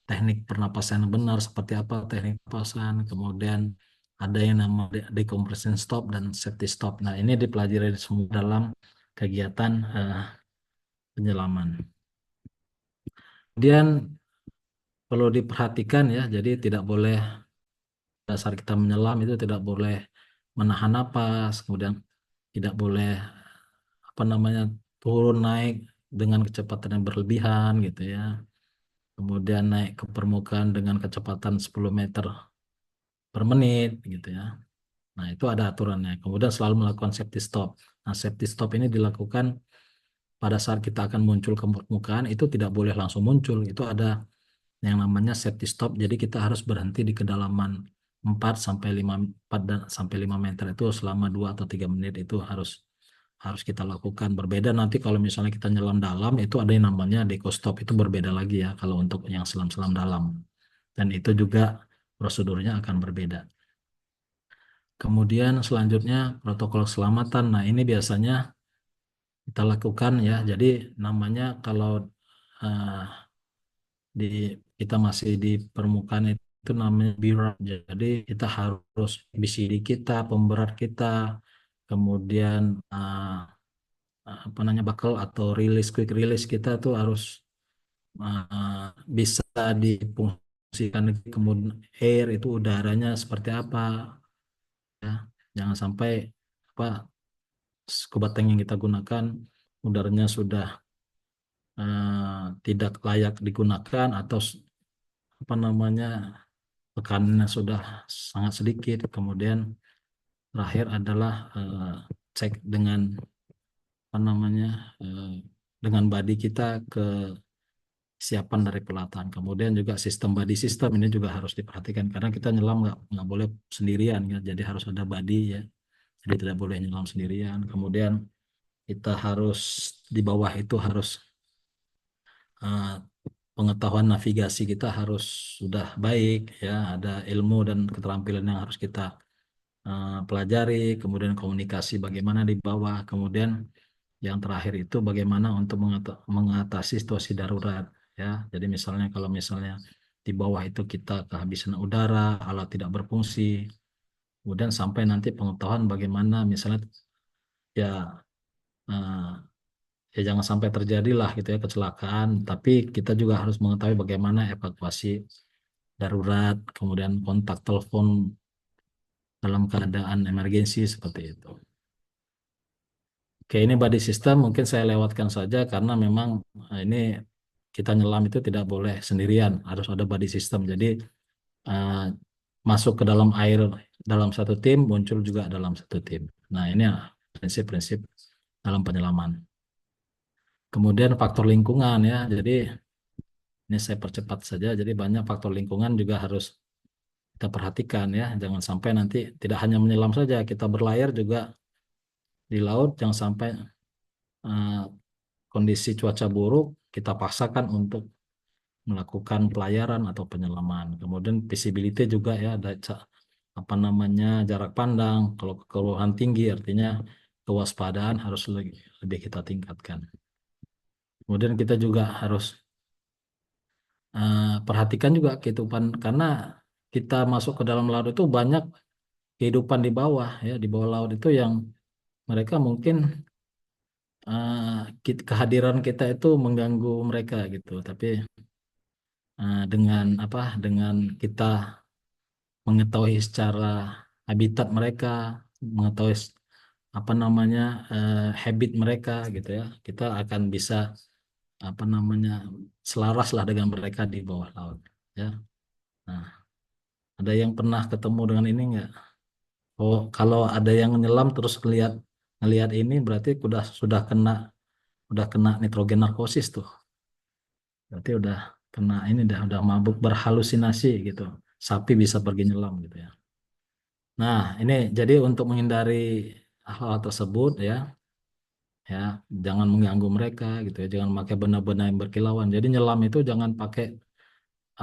teknik pernapasan yang benar seperti apa teknik pernapasan, kemudian ada yang namanya decompression stop dan safety stop. Nah, ini dipelajari semua dalam kegiatan penyelaman. Kemudian perlu diperhatikan ya, jadi tidak boleh dasar kita menyelam itu tidak boleh menahan napas, kemudian tidak boleh apa namanya turun naik dengan kecepatan yang berlebihan gitu ya. Kemudian naik ke permukaan dengan kecepatan 10 meter per menit gitu ya. Nah, itu ada aturannya. Kemudian selalu melakukan safety stop. Nah, safety stop ini dilakukan pada saat kita akan muncul ke permukaan, itu tidak boleh langsung muncul. Itu ada yang namanya safety stop. Jadi kita harus berhenti di kedalaman 4 sampai 5 4 dan sampai 5 meter itu selama 2 atau 3 menit itu harus harus kita lakukan. Berbeda nanti kalau misalnya kita nyelam dalam itu ada yang namanya deco stop, itu berbeda lagi ya kalau untuk yang selam-selam dalam. Dan itu juga prosedurnya akan berbeda. Kemudian selanjutnya protokol keselamatan. Nah, ini biasanya kita lakukan ya. Jadi namanya kalau eh, di kita masih di permukaan itu namanya BIRAP. Jadi kita harus BCD kita, pemberat kita, kemudian apa namanya buckle atau release quick release kita tuh harus bisa difungsikan. Kemudian air itu udaranya seperti apa ya. Jangan sampai apa scuba tank yang kita gunakan udaranya sudah tidak layak digunakan atau apa namanya tekanannya sudah sangat sedikit. Kemudian terakhir adalah cek dengan apa namanya dengan body kita kesiapan dari pelatihan. Kemudian juga sistem body system ini juga harus diperhatikan karena kita nyelam nggak boleh sendirian ya. Jadi harus ada body ya. Jadi tidak boleh nyelam sendirian. Kemudian kita harus di bawah itu harus eh, pengetahuan navigasi kita harus sudah baik ya, ada ilmu dan keterampilan yang harus kita pelajari, kemudian komunikasi bagaimana di bawah, kemudian yang terakhir itu bagaimana untuk mengatasi situasi darurat ya. Jadi misalnya kalau misalnya di bawah itu kita kehabisan udara, alat tidak berfungsi, kemudian sampai nanti pengetahuan bagaimana misalnya ya eh, ya jangan sampai terjadilah gitu ya kecelakaan, tapi kita juga harus mengetahui bagaimana evakuasi darurat, kemudian kontak telepon dalam keadaan emergensi seperti itu. Oke, ini body system mungkin saya lewatkan saja karena memang ini kita nyelam itu tidak boleh sendirian, harus ada body system. Jadi eh, masuk ke dalam air dalam satu tim, muncul juga dalam satu tim. Nah, ini prinsip-prinsip dalam penyelaman. Kemudian faktor lingkungan ya. Jadi ini saya percepat saja. Jadi banyak faktor lingkungan juga harus kita perhatikan ya. Jangan sampai nanti tidak hanya menyelam saja, kita berlayar juga di laut. Jangan sampai eh, kondisi cuaca buruk kita paksakan untuk melakukan pelayaran atau penyelaman. Kemudian visibility juga ya, ada apa namanya jarak pandang. Kalau keluhan tinggi artinya kewaspadaan harus lebih kita tingkatkan. Kemudian kita juga harus perhatikan juga kehidupan karena kita masuk ke dalam laut itu banyak kehidupan di bawah ya, di bawah laut itu yang mereka mungkin kehadiran kita itu mengganggu mereka gitu. Tapi dengan apa? Dengan kita mengetahui secara habitat mereka, mengetahui apa namanya habit mereka gitu ya, kita akan bisa apa namanya selaras lah dengan mereka di bawah laut ya. Nah, ada yang pernah ketemu dengan ini nggak? Oh, kalau ada yang nyelam terus ngelihat ngelihat ini berarti udah kena nitrogen narkosis tuh. Berarti udah kena ini udah mabuk berhalusinasi gitu. sapi bisa pergi nyelam gitu ya. Nah, ini jadi untuk menghindari hal tersebut ya jangan mengganggu mereka gitu ya, jangan pakai benda-benda yang berkilauan. Jadi nyelam itu jangan pakai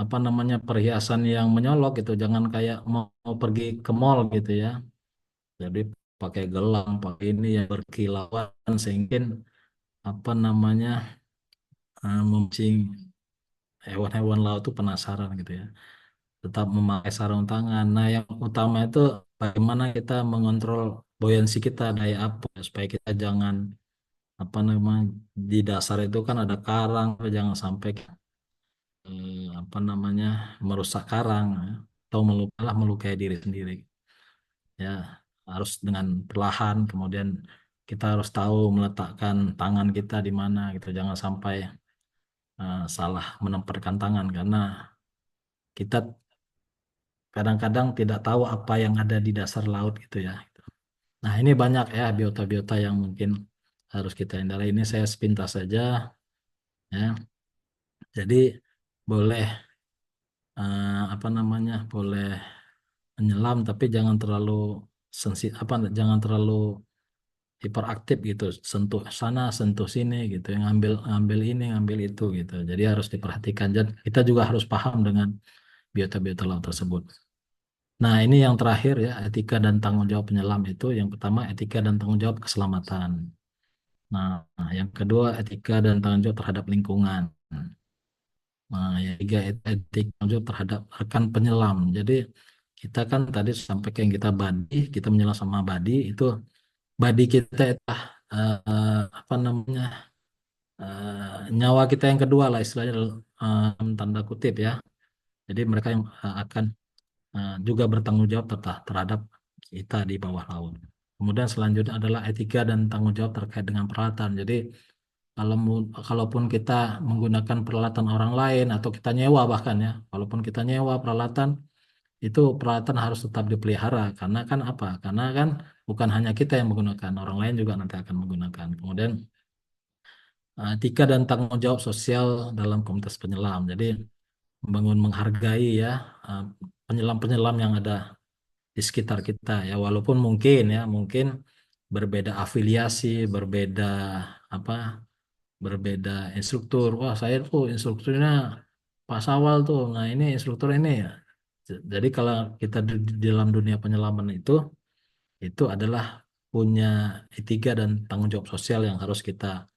apa namanya perhiasan yang menyolok gitu, jangan kayak mau pergi ke mall gitu ya. Jadi pakai gelang, pakai ini yang berkilauan sehingga apa namanya memancing hewan-hewan laut itu penasaran gitu ya. Tetap memakai sarung tangan. Nah, yang utama itu bagaimana kita mengontrol buoyancy kita, daya apung supaya kita jangan apa namanya di dasar itu kan ada karang, jangan sampai apa namanya merusak karang ya, atau malah melukai diri sendiri. Ya, harus dengan perlahan. Kemudian kita harus tahu meletakkan tangan kita di mana gitu. Jangan sampai salah menempatkan tangan karena kita kadang-kadang tidak tahu apa yang ada di dasar laut gitu ya. Nah, ini banyak ya biota-biota yang mungkin harus kita hindari. Ini saya sepintas saja ya. Jadi boleh apa namanya? Boleh menyelam tapi jangan terlalu jangan terlalu hiperaktif gitu. Sentuh sana, sentuh sini gitu. Yang ngambil ngambil ini, ngambil itu gitu. Jadi harus diperhatikan. Dan kita juga harus paham dengan biota-biota laut tersebut. Nah, ini yang terakhir ya, etika dan tanggung jawab penyelam itu. Yang pertama, etika dan tanggung jawab keselamatan. Nah, yang kedua, etika dan tanggung jawab terhadap lingkungan. Nah, yang ketiga, etika dan tanggung jawab terhadap rekan penyelam. Jadi, kita kan tadi sampaikan kita kita menyelam sama itu body kita itu apa namanya, nyawa kita yang kedua lah istilahnya tanda kutip ya. Jadi mereka yang akan juga bertanggung jawab terhadap kita di bawah laut. Kemudian selanjutnya adalah etika dan tanggung jawab terkait dengan peralatan. Jadi kalaupun kita menggunakan peralatan orang lain atau kita nyewa bahkan ya, walaupun kita nyewa peralatan itu peralatan harus tetap dipelihara karena kan apa? Karena kan bukan hanya kita yang menggunakan, orang lain juga nanti akan menggunakan. Kemudian etika dan tanggung jawab sosial dalam komunitas penyelam. Jadi membangun menghargai ya eh, penyelam-penyelam yang ada di sekitar kita ya walaupun mungkin berbeda afiliasi berbeda apa berbeda instruktur wah saya tuh instrukturnya Pak Sawal tuh nah ini instruktur ini ya jadi kalau kita di dalam dunia penyelaman itu adalah punya etika dan tanggung jawab sosial yang harus kita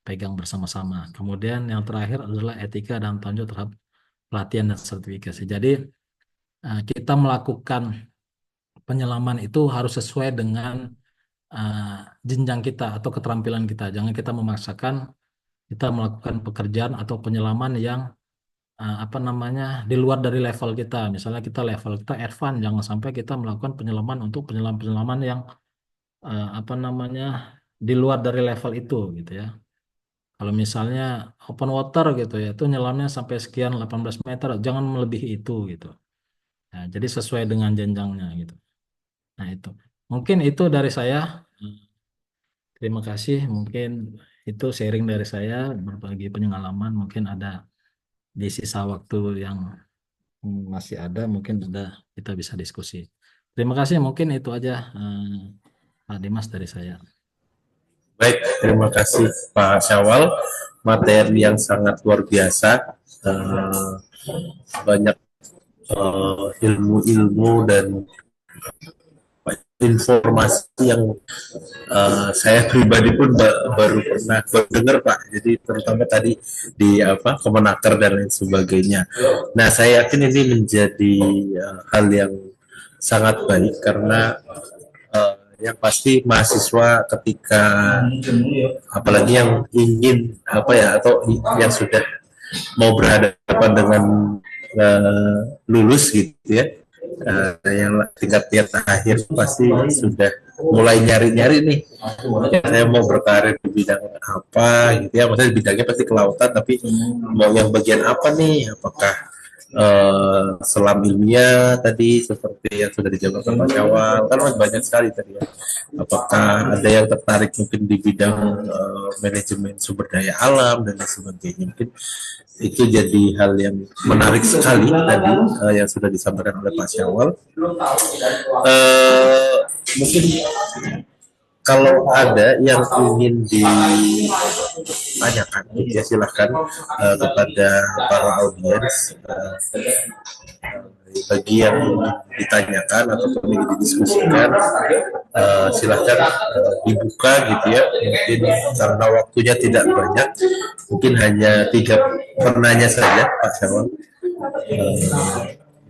pegang bersama-sama kemudian yang terakhir adalah etika dan tanggung jawab terhadap pelatihan dan sertifikasi jadi kita melakukan penyelaman itu harus sesuai dengan uh, jenjang kita atau keterampilan kita. Jangan kita memaksakan kita melakukan pekerjaan atau penyelaman yang apa namanya di luar dari level kita. Misalnya kita level kita advance, jangan sampai kita melakukan penyelaman untuk penyelam-penyelaman yang apa namanya di luar dari level itu gitu ya. Kalau misalnya open water gitu ya, itu nyelamnya sampai sekian 18 meter, jangan melebihi itu gitu. Nah, jadi sesuai dengan jenjangnya gitu. Nah, itu. Mungkin itu dari saya. Terima kasih. Mungkin itu sharing dari saya, berbagi pengalaman. Mungkin ada di sisa waktu yang masih ada, mungkin ada kita bisa diskusi. Terima kasih. Mungkin itu aja, Pak Dimas dari saya. Baik, terima kasih Pak Syawal. Materi yang sangat luar biasa, banyak ilmu-ilmu dan informasi yang saya pribadi pun baru pernah dengar Pak. Jadi terutama tadi di Kemenaker dan lain sebagainya. Nah, saya yakin ini menjadi hal yang sangat baik karena yang pasti mahasiswa ketika apalagi yang ingin atau yang sudah mau berhadapan dengan lulus gitu ya yang tingkat akhir pasti sudah mulai nyari-nyari nih saya mau berkarir di bidang apa gitu ya maksudnya bidangnya pasti kelautan tapi mau yang bagian apa nih apakah selam ilmiah tadi seperti yang sudah dijabarkan Pak Syawal kan banyak sekali tadi ya apakah ada yang tertarik mungkin di bidang manajemen sumber daya alam dan lain sebagainya mungkin Itu jadi hal yang menarik sekali tadi yang sudah disampaikan oleh Pak Syawal. Mungkin kalau ada yang ingin ditanyakan, ya silahkan kepada para audiens bagi yang ditanyakan ataupun ingin didiskusikan, silahkan dibuka gitu ya. Mungkin karena waktunya tidak banyak, mungkin hanya 3 penanya saja Pak Syawal.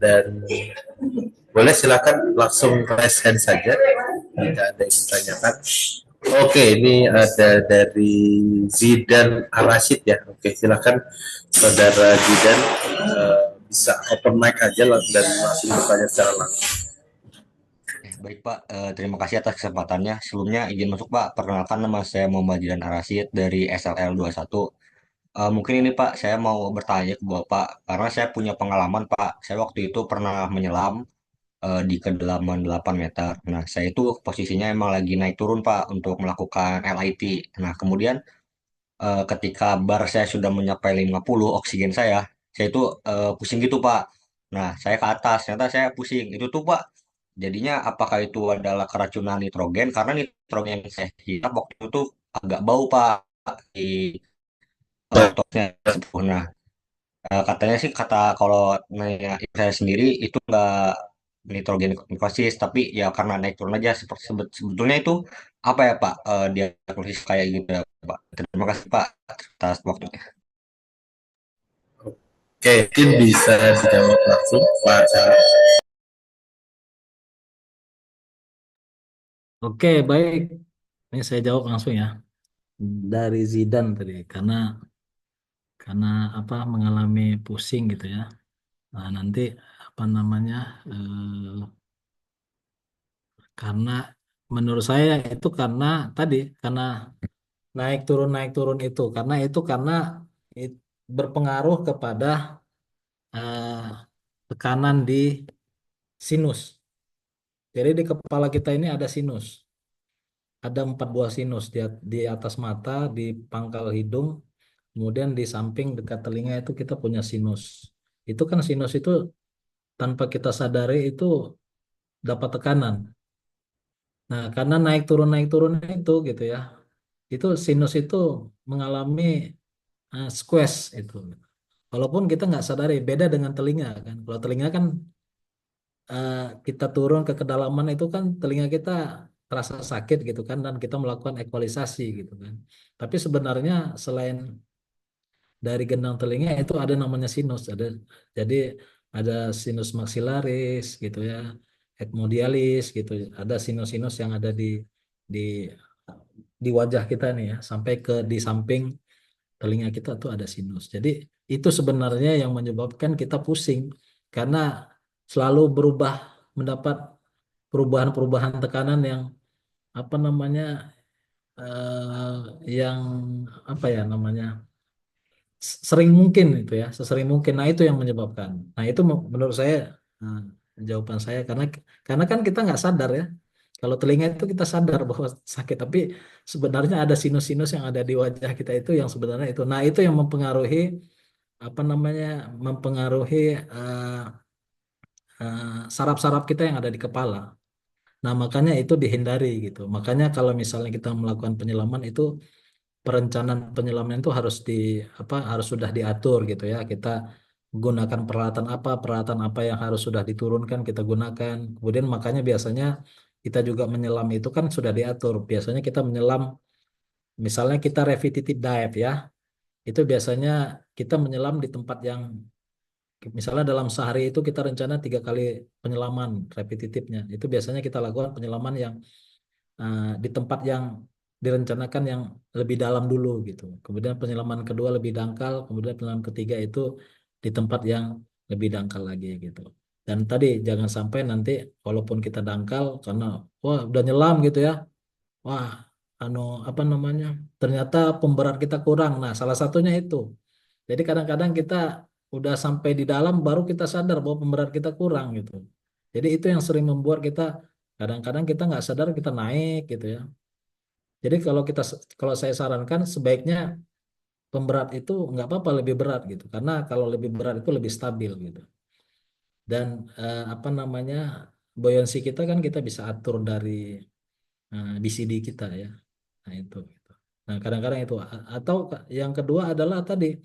Dan boleh silakan langsung raise hand saja jika ada yang ditanyakan. Oke, ini ada dari Zidan Arasid ya. Oke, silakan saudara Zidan, bisa open mic aja dan langsung bertanya secara langsung. Baik Pak, terima kasih atas kesempatannya. Sebelumnya izin masuk Pak, perkenalkan nama saya Muhammad Jidan Arasid dari SLL 21. Mungkin ini Pak, saya mau bertanya ke Bapak, karena saya punya pengalaman Pak. Saya waktu itu pernah menyelam di kedalaman 8 meter. Nah, saya itu posisinya emang lagi naik turun Pak untuk melakukan LIT. Nah, kemudian ketika bar saya sudah mencapai 50, oksigen saya itu pusing gitu Pak. Nah, saya ke atas, ternyata saya pusing. Itu tuh Pak, jadinya apakah itu adalah keracunan nitrogen? Karena nitrogen yang saya hisap waktu itu tuh agak bau Pak di ototnya. Nah, katanya sih kalau nanya ibu saya sendiri itu enggak nitrogen niklosis, tapi ya karena naik turun aja. Sebetulnya itu apa ya Pak, diagnosis kayak gitu ya Pak. Terima kasih Pak atas waktunya. Oke, mungkin bisa dijawab langsung Pak Syawal. Oke, baik. Ini saya jawab langsung ya. Dari Zidan tadi, karena apa mengalami pusing gitu ya. Nah, nanti apa namanya? Karena menurut saya itu karena naik turun itu karena it- berpengaruh kepada eh, tekanan di sinus. Jadi di kepala kita ini ada sinus, ada 4 buah sinus di atas mata, di pangkal hidung, kemudian di samping dekat telinga itu kita punya sinus. Itu kan sinus itu tanpa kita sadari itu dapat tekanan. Nah, karena naik turun itu gitu ya, itu sinus itu mengalami squeeze itu. Walaupun kita nggak sadari, beda dengan telinga kan. Kalau telinga kan eh, kita turun ke kedalaman itu kan telinga kita terasa sakit gitu kan dan kita melakukan ekualisasi gitu kan. Tapi sebenarnya selain dari gendang telinga itu ada namanya sinus, jadi ada sinus maxillaris gitu ya, ethmodialis gitu. Ada sinus-sinus yang ada di di wajah kita nih ya, sampai ke di samping telinga kita tuh ada sinus. Jadi itu sebenarnya yang menyebabkan kita pusing karena selalu mendapat perubahan-perubahan tekanan yang apa namanya yang apa ya namanya sering mungkin itu ya, sesering mungkin. Nah, itu yang menyebabkan. Nah, itu menurut saya eh, jawaban saya karena kan kita nggak sadar ya. Kalau telinga itu kita sadar bahwa sakit, tapi sebenarnya ada sinus-sinus yang ada di wajah kita itu yang sebenarnya itu. Nah, itu yang mempengaruhi apa namanya mempengaruhi saraf-saraf kita yang ada di kepala. Nah, makanya itu dihindari gitu. Makanya kalau misalnya kita melakukan penyelaman itu perencanaan penyelaman itu harus sudah diatur gitu ya. Kita gunakan peralatan apa yang harus sudah diturunkan kita gunakan. Kemudian makanya biasanya kita juga menyelam itu kan sudah diatur. Biasanya kita menyelam, misalnya kita repetitive dive ya. Itu biasanya kita menyelam di tempat yang misalnya dalam sehari itu kita rencana 3 kali penyelaman repetitifnya. Itu biasanya kita lakukan penyelaman yang di tempat yang direncanakan yang lebih dalam dulu gitu. Kemudian penyelaman kedua lebih dangkal, kemudian penyelaman ketiga itu di tempat yang lebih dangkal lagi gitu. Dan tadi jangan sampai nanti walaupun kita dangkal karena wah udah nyelam gitu ya, wah anu apa namanya ternyata pemberat kita kurang. Nah salah satunya itu. Jadi kadang-kadang kita udah sampai di dalam baru kita sadar bahwa pemberat kita kurang gitu. Jadi itu yang sering membuat kita kadang-kadang kita nggak sadar kita naik gitu ya. Jadi kalau saya sarankan sebaiknya pemberat itu nggak apa-apa lebih berat gitu, karena kalau lebih berat itu lebih stabil gitu. Dan apa namanya, buoyancy kita kan kita bisa atur dari BCD kita ya. Nah itu. Gitu. Nah kadang-kadang itu atau yang kedua adalah tadi,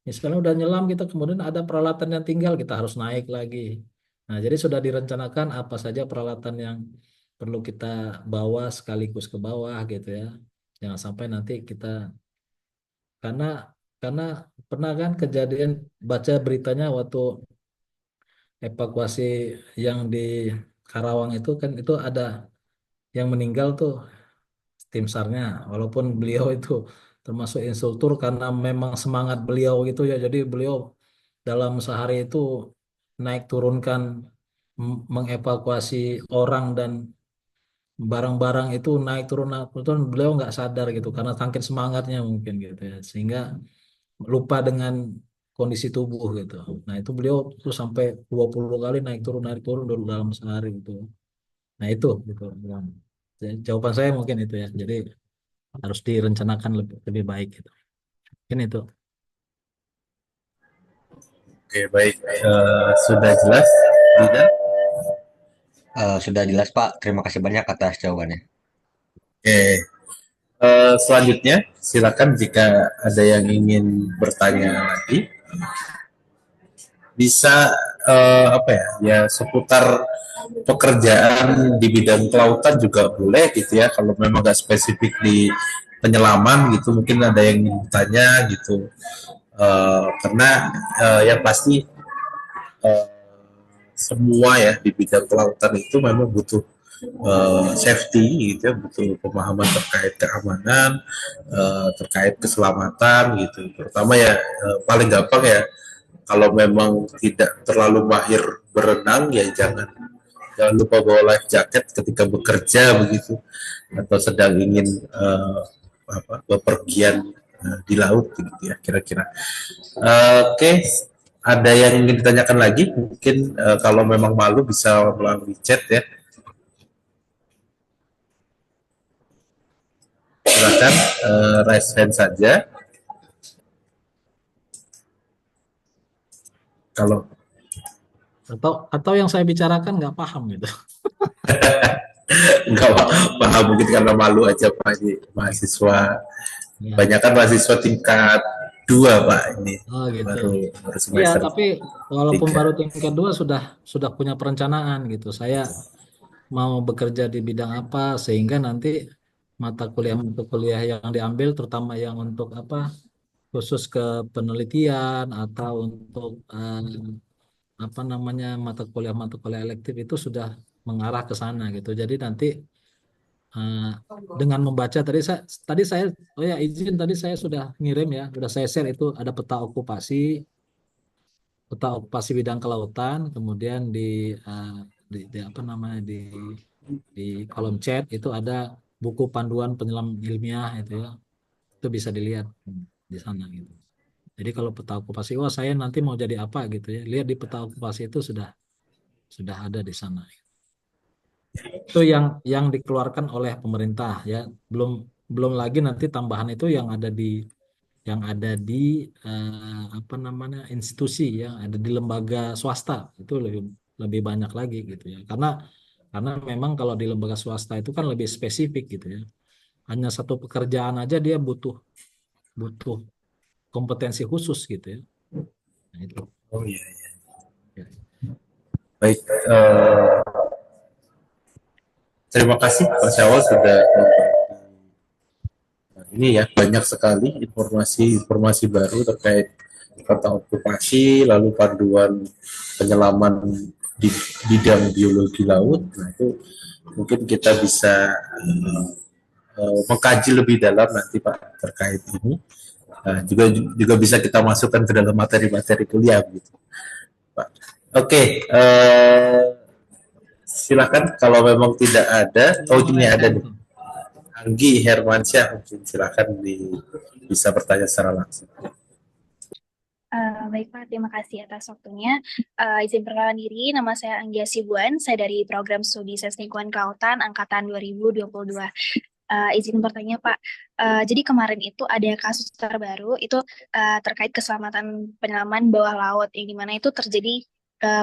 misalnya udah nyelam kita kemudian ada peralatan yang tinggal kita harus naik lagi. Nah jadi sudah direncanakan apa saja peralatan yang perlu kita bawa sekaligus ke bawah gitu ya. Jangan sampai nanti kita karena karena pernah kan kejadian baca beritanya waktu evakuasi yang di Karawang itu kan itu ada yang meninggal tuh tim SAR-nya, walaupun beliau itu termasuk instruktur karena memang semangat beliau gitu ya, jadi beliau dalam sehari itu naik turunkan mengevakuasi orang dan barang-barang itu naik turun beliau nggak sadar gitu karena saking semangatnya mungkin gitu ya, sehingga lupa dengan kondisi tubuh gitu. Nah itu beliau tuh sampai 20 kali naik turun dalam sehari gitu. Nah itu gitu. Jawaban saya mungkin itu ya. Jadi harus direncanakan lebih baik gitu. Mungkin itu. Oke, baik. Sudah jelas, Dida? Sudah jelas Pak, terima kasih banyak atas jawabannya. Oke. Selanjutnya, silakan jika ada yang ingin bertanya lagi, bisa apa ya, ya seputar pekerjaan di bidang kelautan juga boleh gitu ya. Kalau memang nggak spesifik di penyelaman gitu, mungkin ada yang ingin bertanya gitu. Karena yang pasti eh, semua ya di bidang kelautan itu memang butuh safety gitu ya, butuh pemahaman terkait keamanan, terkait keselamatan gitu. Terutama ya paling gampang ya kalau memang tidak terlalu mahir berenang ya jangan lupa bawa life jacket ketika bekerja begitu atau sedang ingin bepergian di laut gitu ya kira-kira. Oke, ada yang ingin ditanyakan lagi? Mungkin kalau memang malu bisa melalui chat ya. Silakan raise hand saja. Kalau Atau yang saya bicarakan nggak paham gitu. nggak paham mungkin karena malu aja Pak, ini mahasiswa. Ya. Banyak kan mahasiswa tingkat 2 Pak ini Oh gitu. baru Iya, semester tapi walaupun 3. baru tingkat 2 sudah punya perencanaan gitu. Saya mau bekerja di bidang apa sehingga nanti mata kuliah yang diambil terutama yang untuk apa khusus ke penelitian atau untuk apa namanya mata kuliah elektif itu sudah mengarah ke sana gitu. Jadi nanti eh, dengan membaca tadi saya oh ya izin tadi saya sudah ngirim ya, sudah saya share itu ada peta okupasi bidang kelautan, kemudian eh, di apa namanya di kolom chat itu ada buku panduan penyelam ilmiah itu ya, itu bisa dilihat di sana gitu. Jadi kalau peta okupasi, wah saya nanti mau jadi apa gitu ya, lihat di peta okupasi itu sudah ada di sana. Itu yang dikeluarkan oleh pemerintah ya, belum belum lagi nanti tambahan itu yang ada di apa namanya institusi yang ada di lembaga swasta itu lebih lebih banyak lagi gitu ya, karena memang kalau di lembaga swasta itu kan lebih spesifik gitu ya, hanya satu pekerjaan aja dia butuh butuh kompetensi khusus gitu ya. Nah, itu Oh iya, iya. ya. Baik, terima kasih Pak Syawal sudah ini ya banyak sekali informasi-informasi baru terkait kata okupasi, lalu panduan penyelaman di bidang biologi laut. Nah, itu mungkin kita bisa mengkaji lebih dalam nanti Pak terkait ini. Nah, juga bisa kita masukkan ke dalam materi-materi kuliah gitu, Pak. Oke, silakan kalau memang tidak ada. Oh ini ada nih. Anggi Hermansyah mungkin silakan bisa bertanya secara langsung. Baik Pak, terima kasih atas waktunya. Izin perkenalan diri, nama saya Anggia Sibuan, saya dari Program Studi Sains Lingkungan Kelautan Angkatan 2022. Izin bertanya Pak. Jadi kemarin itu ada kasus terbaru itu terkait keselamatan penyelaman bawah laut yang dimana itu terjadi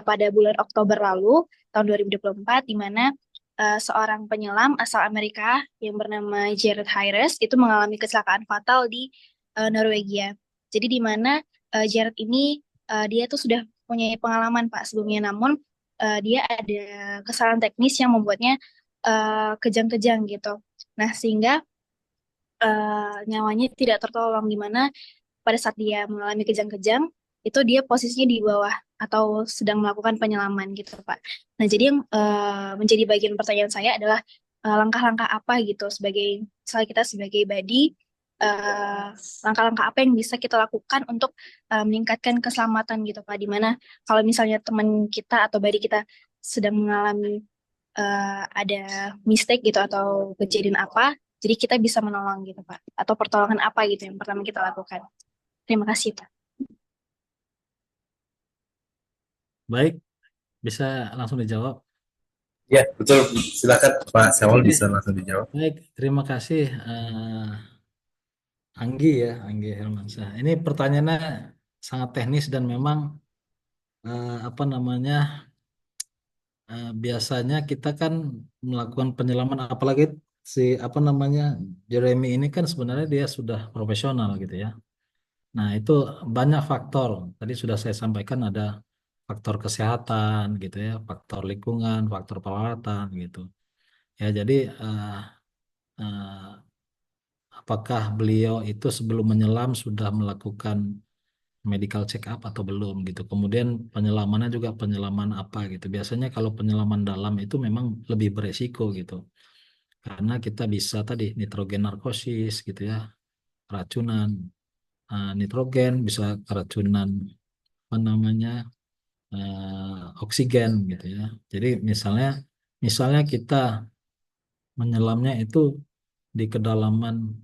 pada bulan Oktober lalu tahun 2024 di mana seorang penyelam asal Amerika yang bernama Jared Harris itu mengalami kecelakaan fatal di Norwegia. Jadi di mana Jared ini dia tuh sudah punya pengalaman Pak sebelumnya, namun dia ada kesalahan teknis yang membuatnya kejang-kejang gitu. Nah, sehingga nyawanya tidak tertolong, di mana pada saat dia mengalami kejang-kejang, itu dia posisinya di bawah atau sedang melakukan penyelaman gitu, Pak. Nah, jadi yang menjadi bagian pertanyaan saya adalah langkah-langkah apa gitu sebagai, misalnya kita sebagai badi, eh, langkah-langkah apa yang bisa kita lakukan untuk meningkatkan keselamatan gitu, Pak. Di mana kalau misalnya teman kita atau badi kita sedang mengalami ada mistake gitu atau kejadian apa, jadi kita bisa menolong gitu Pak. Atau pertolongan apa gitu yang pertama kita lakukan. Terima kasih Pak. Baik, bisa langsung dijawab. Ya, betul. Silakan Pak Syawal Oke, bisa langsung dijawab. baik. Terima kasih Anggi ya, Anggi Hermansyah. Ini pertanyaannya sangat teknis dan memang apa namanya biasanya kita kan melakukan penyelaman, apalagi si apa namanya Jeremy ini kan sebenarnya dia sudah profesional gitu ya. Nah itu banyak faktor. Tadi sudah saya sampaikan ada faktor kesehatan gitu ya, faktor lingkungan, faktor perawatan gitu. Ya jadi eh, eh, apakah beliau itu sebelum menyelam sudah melakukan medical check up atau belum gitu. Kemudian penyelamannya juga penyelaman apa gitu. Biasanya kalau penyelaman dalam itu memang lebih beresiko gitu. Karena kita bisa tadi nitrogen narkosis gitu ya, keracunan nitrogen, bisa keracunan apa namanya oksigen gitu ya. Jadi misalnya misalnya kita menyelamnya itu di kedalaman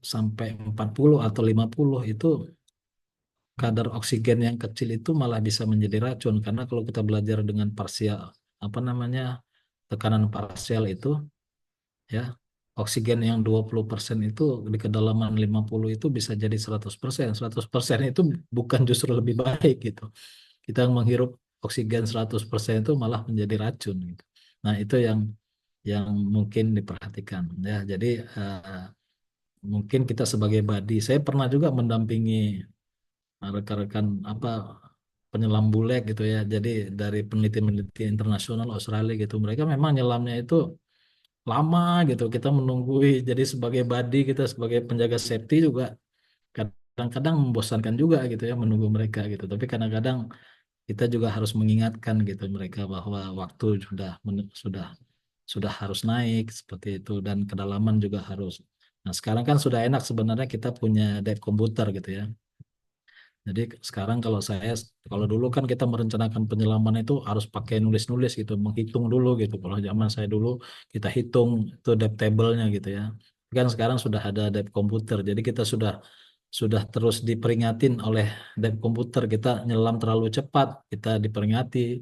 sampai 40 atau 50 itu kadar oksigen yang kecil itu malah bisa menjadi racun karena kalau kita belajar dengan parsial apa namanya tekanan parsial itu ya oksigen yang 20% itu di kedalaman 50 itu bisa jadi 100%. 100% itu bukan justru lebih baik gitu. Kita menghirup oksigen 100% itu malah menjadi racun gitu. Nah, itu yang mungkin diperhatikan ya. Jadi mungkin kita sebagai badi, saya pernah juga mendampingi rekan-rekan apa penyelam bule gitu ya. Jadi dari peneliti-peneliti internasional Australia gitu, mereka memang nyelamnya itu lama gitu. Kita menunggui. Jadi sebagai body kita sebagai penjaga safety juga kadang-kadang membosankan juga gitu ya menunggu mereka gitu. Tapi kadang-kadang kita juga harus mengingatkan gitu mereka bahwa waktu sudah harus naik seperti itu dan kedalaman juga harus. Nah, sekarang kan sudah enak sebenarnya kita punya dive komputer gitu ya. Jadi sekarang kalau dulu kan kita merencanakan penyelaman itu harus pakai nulis-nulis gitu, menghitung dulu gitu. Kalau zaman saya dulu kita hitung itu depth table-nya gitu ya. Kan sekarang sudah ada depth komputer, jadi kita sudah terus diperingatin oleh depth komputer. Kita nyelam terlalu cepat, kita diperingati.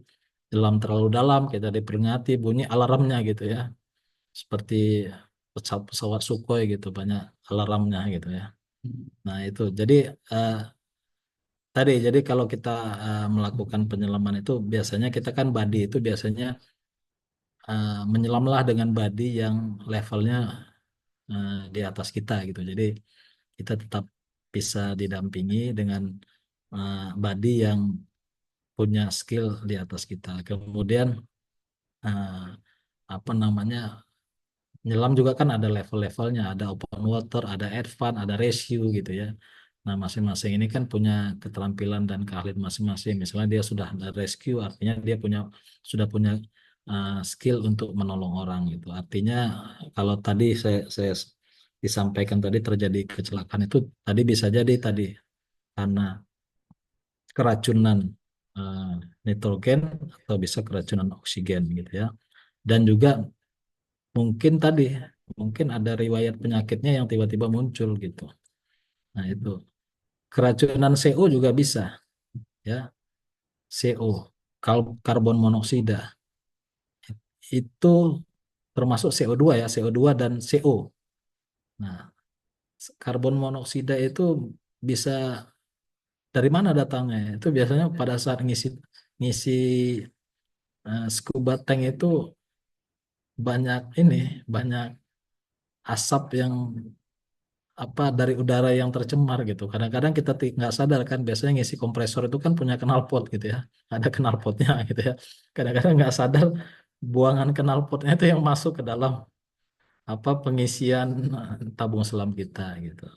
Nyelam terlalu dalam, kita diperingati. Bunyi alarmnya gitu ya, seperti pesawat-pesawat Sukhoi gitu, banyak alarmnya gitu ya. Nah itu, eh, jadi kalau kita melakukan penyelaman itu biasanya kita kan body itu biasanya menyelamlah dengan body yang levelnya di atas kita gitu. Jadi kita tetap bisa didampingi dengan body yang punya skill di atas kita. Kemudian eh, apa namanya nyelam juga kan ada level-levelnya, ada open water, ada advance, ada rescue gitu ya. Nah, masing-masing ini kan punya keterampilan dan keahlian masing-masing. Misalnya dia sudah ada rescue, artinya dia sudah punya skill untuk menolong orang gitu. Artinya kalau tadi saya disampaikan tadi terjadi kecelakaan itu tadi bisa jadi tadi karena keracunan eh, nitrogen atau bisa keracunan oksigen gitu ya. Dan juga mungkin tadi mungkin ada riwayat penyakitnya yang tiba-tiba muncul gitu. Nah, itu keracunan CO juga bisa ya. CO karbon monoksida itu termasuk CO2 ya, CO2 dan CO. Nah, karbon monoksida itu bisa dari mana datangnya? Itu biasanya pada saat ngisi ngisi scuba tank itu banyak banyak asap yang apa dari udara yang tercemar gitu. Kadang-kadang kita nggak sadar kan, biasanya ngisi kompresor itu kan punya knalpot gitu ya, ada knalpotnya gitu ya. Kadang-kadang nggak sadar buangan knalpotnya itu yang masuk ke dalam apa pengisian tabung selam kita gitu.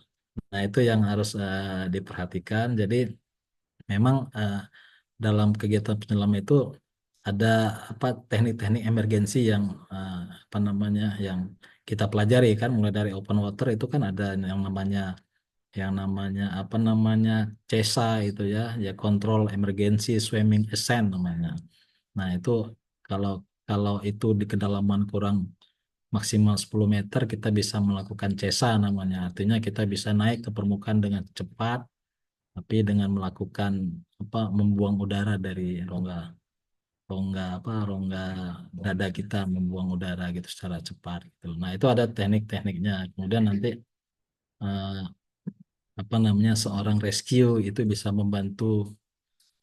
Nah itu yang harus diperhatikan. Jadi memang dalam kegiatan penyelam itu ada apa teknik-teknik emergensi yang apa namanya yang kita pelajari kan, mulai dari open water itu kan ada yang namanya apa namanya CESA itu ya, ya Control Emergency Swimming Ascent namanya. Nah, itu kalau kalau itu di kedalaman kurang maksimal 10 meter kita bisa melakukan CESA namanya. Artinya kita bisa naik ke permukaan dengan cepat tapi dengan melakukan apa membuang udara dari rongga rongga rongga dada kita, membuang udara gitu secara cepat gitu. Nah, itu ada teknik-tekniknya. Kemudian nanti eh, apa namanya seorang rescue itu bisa membantu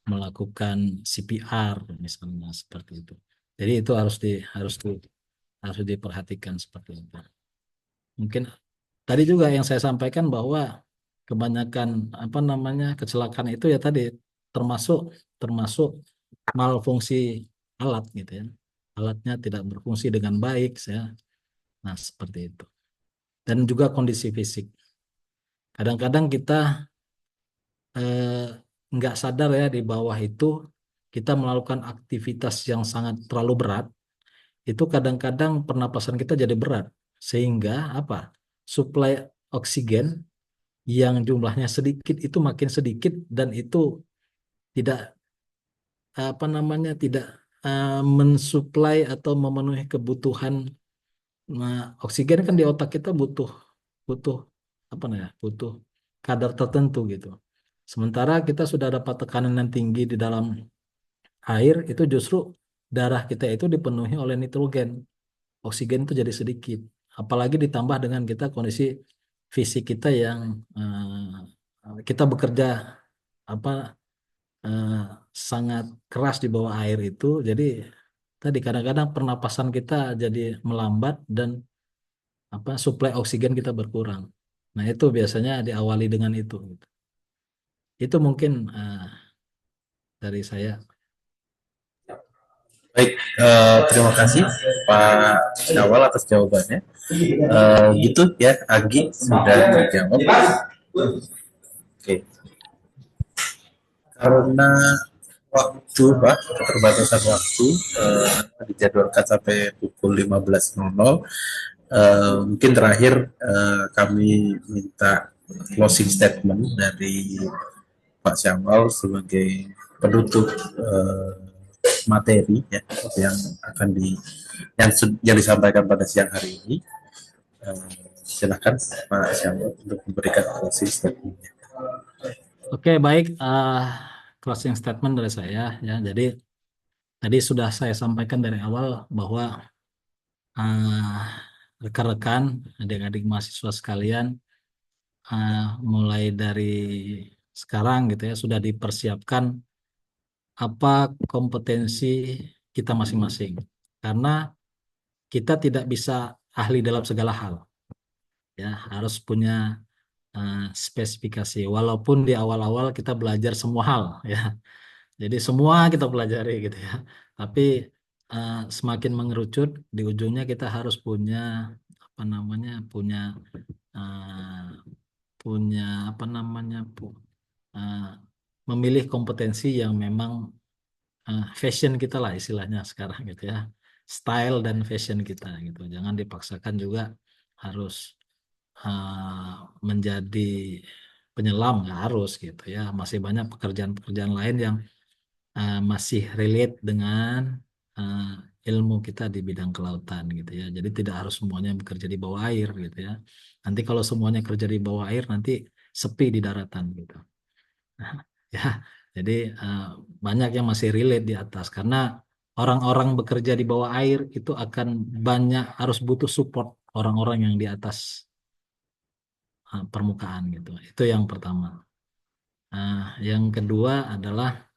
melakukan CPR misalnya seperti itu. Jadi itu harus diperhatikan seperti itu. Mungkin tadi juga yang saya sampaikan bahwa kebanyakan apa namanya kecelakaan itu ya tadi termasuk termasuk malfungsi alat gitu ya. Alatnya tidak berfungsi dengan baik saya. Nah, seperti itu. Dan juga kondisi fisik. Kadang-kadang kita eh, nggak sadar ya di bawah itu kita melakukan aktivitas yang sangat terlalu berat, itu kadang-kadang pernapasan kita jadi berat sehingga apa? Suplai oksigen yang jumlahnya sedikit itu makin sedikit dan itu tidak apa namanya tidak mensuplai atau memenuhi kebutuhan. Nah, oksigen kan di otak kita butuh butuh apa namanya? Butuh kadar tertentu gitu. Sementara kita sudah dapat tekanan yang tinggi di dalam air, itu justru darah kita itu dipenuhi oleh nitrogen. Oksigen itu jadi sedikit. Apalagi ditambah dengan kita kondisi fisik kita yang kita bekerja apa eh, sangat keras di bawah air itu. Jadi tadi kadang-kadang pernapasan kita jadi melambat dan apa suplai oksigen kita berkurang. Nah, itu biasanya diawali dengan itu. Itu mungkin dari saya. Baik, terima kasih Pak Syawal atas jawabannya. Gitu ya, Agi sudah terjawab. Oke, karena waktu Pak, keterbatasan waktu dijadwalkan sampai pukul 15.00. Mungkin terakhir kami minta closing statement dari Pak Syawal sebagai penutup materi ya, yang akan yang disampaikan pada siang hari ini. Silakan Pak Syawal untuk memberikan closing statement. Oke, baik. Closing statement dari saya ya. Jadi tadi sudah saya sampaikan dari awal bahwa ah, rekan-rekan, adik-adik mahasiswa sekalian, mulai dari sekarang gitu ya sudah dipersiapkan apa kompetensi kita masing-masing. Karena kita tidak bisa ahli dalam segala hal, ya harus punya spesifikasi. Walaupun di awal-awal kita belajar semua hal, ya. Jadi semua kita pelajari gitu ya. Tapi semakin mengerucut di ujungnya kita harus punya apa namanya uh, punya apa namanya uh, memilih kompetensi yang memang fashion kita lah istilahnya sekarang gitu ya. Style dan fashion kita gitu. Jangan dipaksakan juga harus menjadi penyelam, nggak harus gitu ya. Masih banyak pekerjaan-pekerjaan lain yang masih relate dengan uh, ilmu kita di bidang kelautan gitu ya. Jadi tidak harus semuanya bekerja di bawah air gitu ya. Nanti kalau semuanya kerja di bawah air nanti sepi di daratan gitu. Ya, jadi banyak yang masih relate di atas karena orang-orang bekerja di bawah air itu akan banyak harus butuh support orang-orang yang di atas permukaan gitu. Itu yang pertama. Yang kedua adalah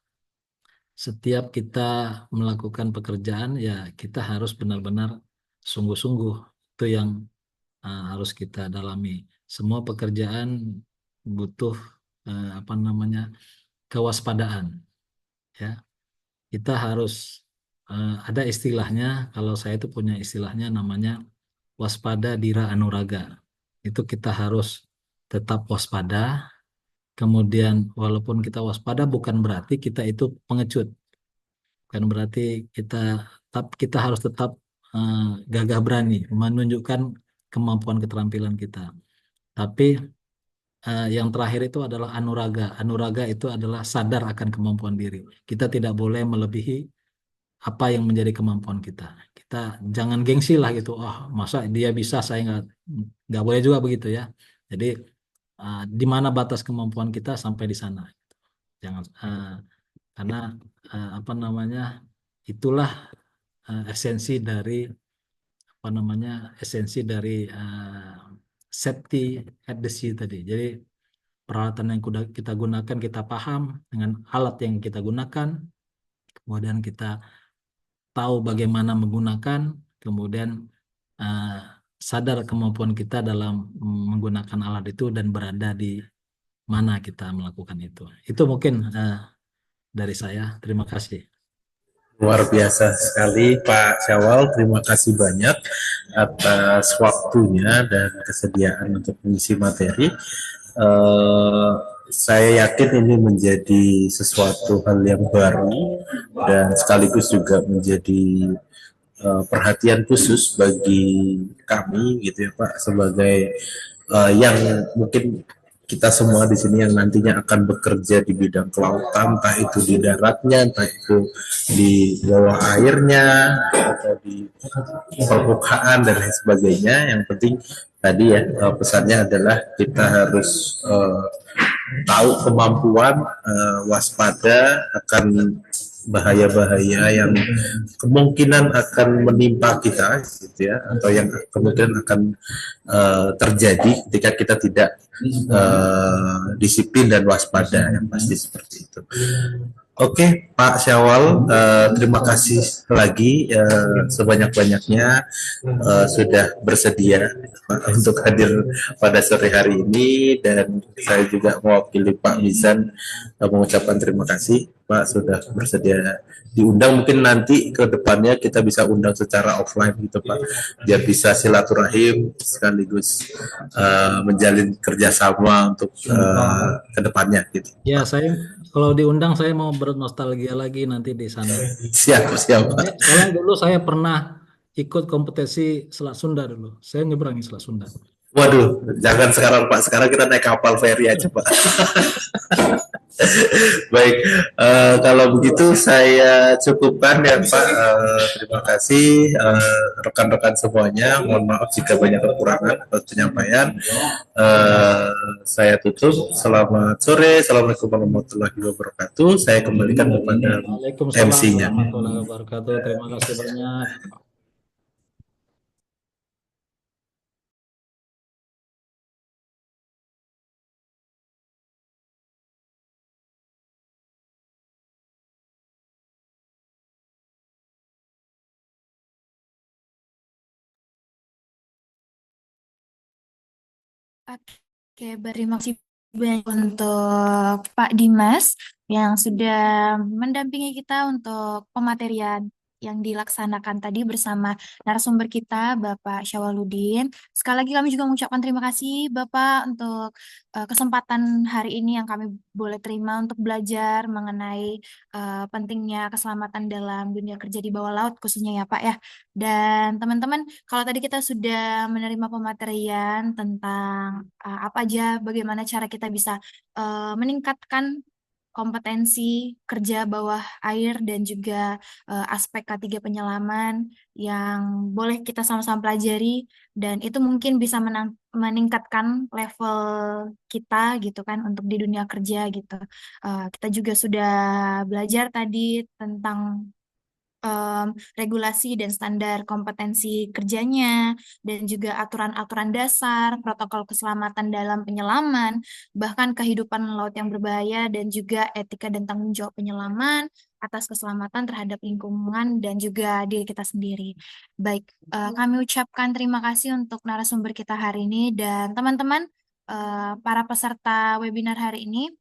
setiap kita melakukan pekerjaan ya kita harus benar-benar sungguh-sungguh. Itu yang harus kita dalami. Semua pekerjaan butuh apa namanya kewaspadaan. Ya, kita harus ada istilahnya. Kalau saya itu punya istilahnya namanya waspada dira anuraga. Itu kita harus tetap waspada. Kemudian walaupun kita waspada bukan berarti kita itu pengecut. Bukan berarti kita kita harus tetap eh, gagah berani menunjukkan kemampuan keterampilan kita. Tapi yang terakhir itu adalah anuraga. Anuraga itu adalah sadar akan kemampuan diri. Kita tidak boleh melebihi apa yang menjadi kemampuan kita. Kita jangan gengsi lah gitu. Oh, masa dia bisa, saya nggak boleh juga begitu ya. Jadi di mana batas kemampuan kita sampai di sana. Jangan karena apa namanya itulah esensi dari apa namanya esensi dari safety at the sea tadi. Jadi peralatan yang kita gunakan kita paham dengan alat yang kita gunakan, kemudian kita tahu bagaimana menggunakan, kemudian eh, sadar kemampuan kita dalam menggunakan alat itu dan berada di mana kita melakukan itu. Itu mungkin dari saya. Terima kasih. Luar biasa sekali Pak Syawal, terima kasih banyak atas waktunya dan kesediaan untuk mengisi materi. Saya yakin ini menjadi sesuatu hal yang baru dan sekaligus juga menjadi perhatian khusus bagi kami gitu ya Pak, sebagai yang mungkin kita semua di sini yang nantinya akan bekerja di bidang kelautan, entah itu di daratnya, entah itu di bawah airnya, atau di permukaan dan lain sebagainya. Yang penting tadi ya pesannya adalah kita harus tahu kemampuan, waspada akan bahaya-bahaya yang kemungkinan akan menimpa kita gitu ya, atau yang kemungkinan akan terjadi ketika kita tidak disiplin dan waspada, yang pasti seperti itu. Oke, Pak Syawal, terima kasih lagi sebanyak-banyaknya sudah bersedia untuk hadir pada sore hari ini, dan saya juga mewakili Pak Mizan mengucapkan terima kasih Pak sudah bersedia diundang. Mungkin nanti ke depannya kita bisa undang secara offline gitu Pak, biar bisa silaturahim sekaligus menjalin kerjasama untuk ke depannya gitu. Ya, saya kalau diundang saya mau bernostalgia lagi nanti di sana. Siap, siap Pak. Soalnya dulu saya pernah ikut kompetisi Selat Sunda dulu. Saya nyeberangi Selat Sunda. Waduh, jangan sekarang Pak. Sekarang kita naik kapal feri aja Pak. Baik, kalau begitu saya cukupkan ya Pak. Terima kasih rekan-rekan semuanya. Mohon maaf jika banyak kekurangan atas penyampaian. Saya tutup. Selamat sore. Assalamualaikum warahmatullahi wabarakatuh. Saya kembalikan kepada Waalaikumsalam MC-nya. warahmatullahi wabarakatuh. Terima kasih banyak. Oke, terima kasih banyak untuk Pak Dimas yang sudah mendampingi kita untuk pematerian yang dilaksanakan tadi bersama narasumber kita, Bapak Syawaludin. Sekali lagi kami juga mengucapkan terima kasih Bapak untuk kesempatan hari ini yang kami boleh terima untuk belajar mengenai pentingnya keselamatan dalam dunia kerja di bawah laut khususnya ya Pak ya. Dan teman-teman, kalau tadi kita sudah menerima pematerian tentang apa aja, bagaimana cara kita bisa meningkatkan kompetensi kerja bawah air dan juga aspek K3 penyelaman yang boleh kita sama-sama pelajari, dan itu mungkin bisa meningkatkan level kita gitu kan untuk di dunia kerja gitu. Kita juga sudah belajar tadi tentang regulasi dan standar kompetensi kerjanya, dan juga aturan-aturan dasar, protokol keselamatan dalam penyelaman, bahkan kehidupan laut yang berbahaya, dan juga etika dan tanggung jawab penyelaman atas keselamatan terhadap lingkungan dan juga diri kita sendiri. Baik, kami ucapkan terima kasih untuk narasumber kita hari ini dan teman-teman, para peserta webinar hari ini.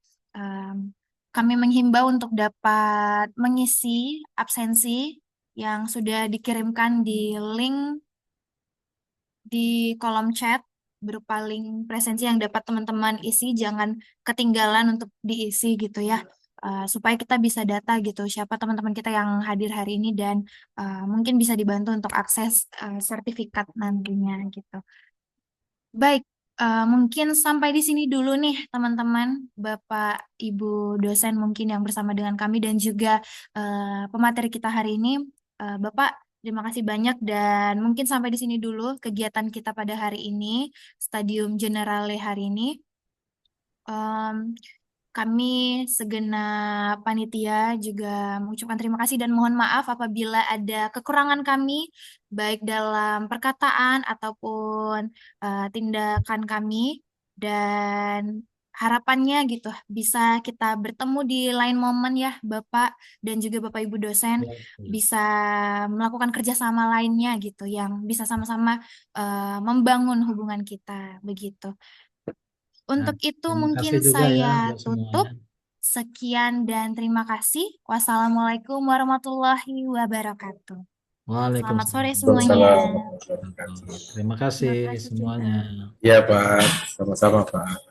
Kami menghimbau untuk dapat mengisi absensi yang sudah dikirimkan di link di kolom chat berupa link presensi yang dapat teman-teman isi, jangan ketinggalan untuk diisi gitu ya. Supaya kita bisa data gitu siapa teman-teman kita yang hadir hari ini dan mungkin bisa dibantu untuk akses sertifikat nantinya gitu. Baik, mungkin sampai di sini dulu nih teman-teman, Bapak, Ibu dosen mungkin yang bersama dengan kami dan juga pemateri kita hari ini. Bapak, terima kasih banyak dan mungkin sampai di sini dulu kegiatan kita pada hari ini, Stadium Generale hari ini. Kami segenap panitia juga mengucapkan terima kasih dan mohon maaf apabila ada kekurangan kami, baik dalam perkataan ataupun tindakan kami. Dan harapannya gitu bisa kita bertemu di lain momen ya Bapak dan juga Bapak Ibu dosen, bisa melakukan kerjasama lainnya gitu yang bisa sama-sama membangun hubungan kita begitu. Untuk itu Terima mungkin kasih juga ya saya buat tutup. semuanya. Sekian dan terima kasih. Wassalamualaikum warahmatullahi wabarakatuh. Selamat sore Waalaikumsalam. semuanya. Waalaikumsalam warahmatullahi wabarakatuh. Terima kasih Terima kasih juga. semuanya. Ya Pak, sama-sama Pak.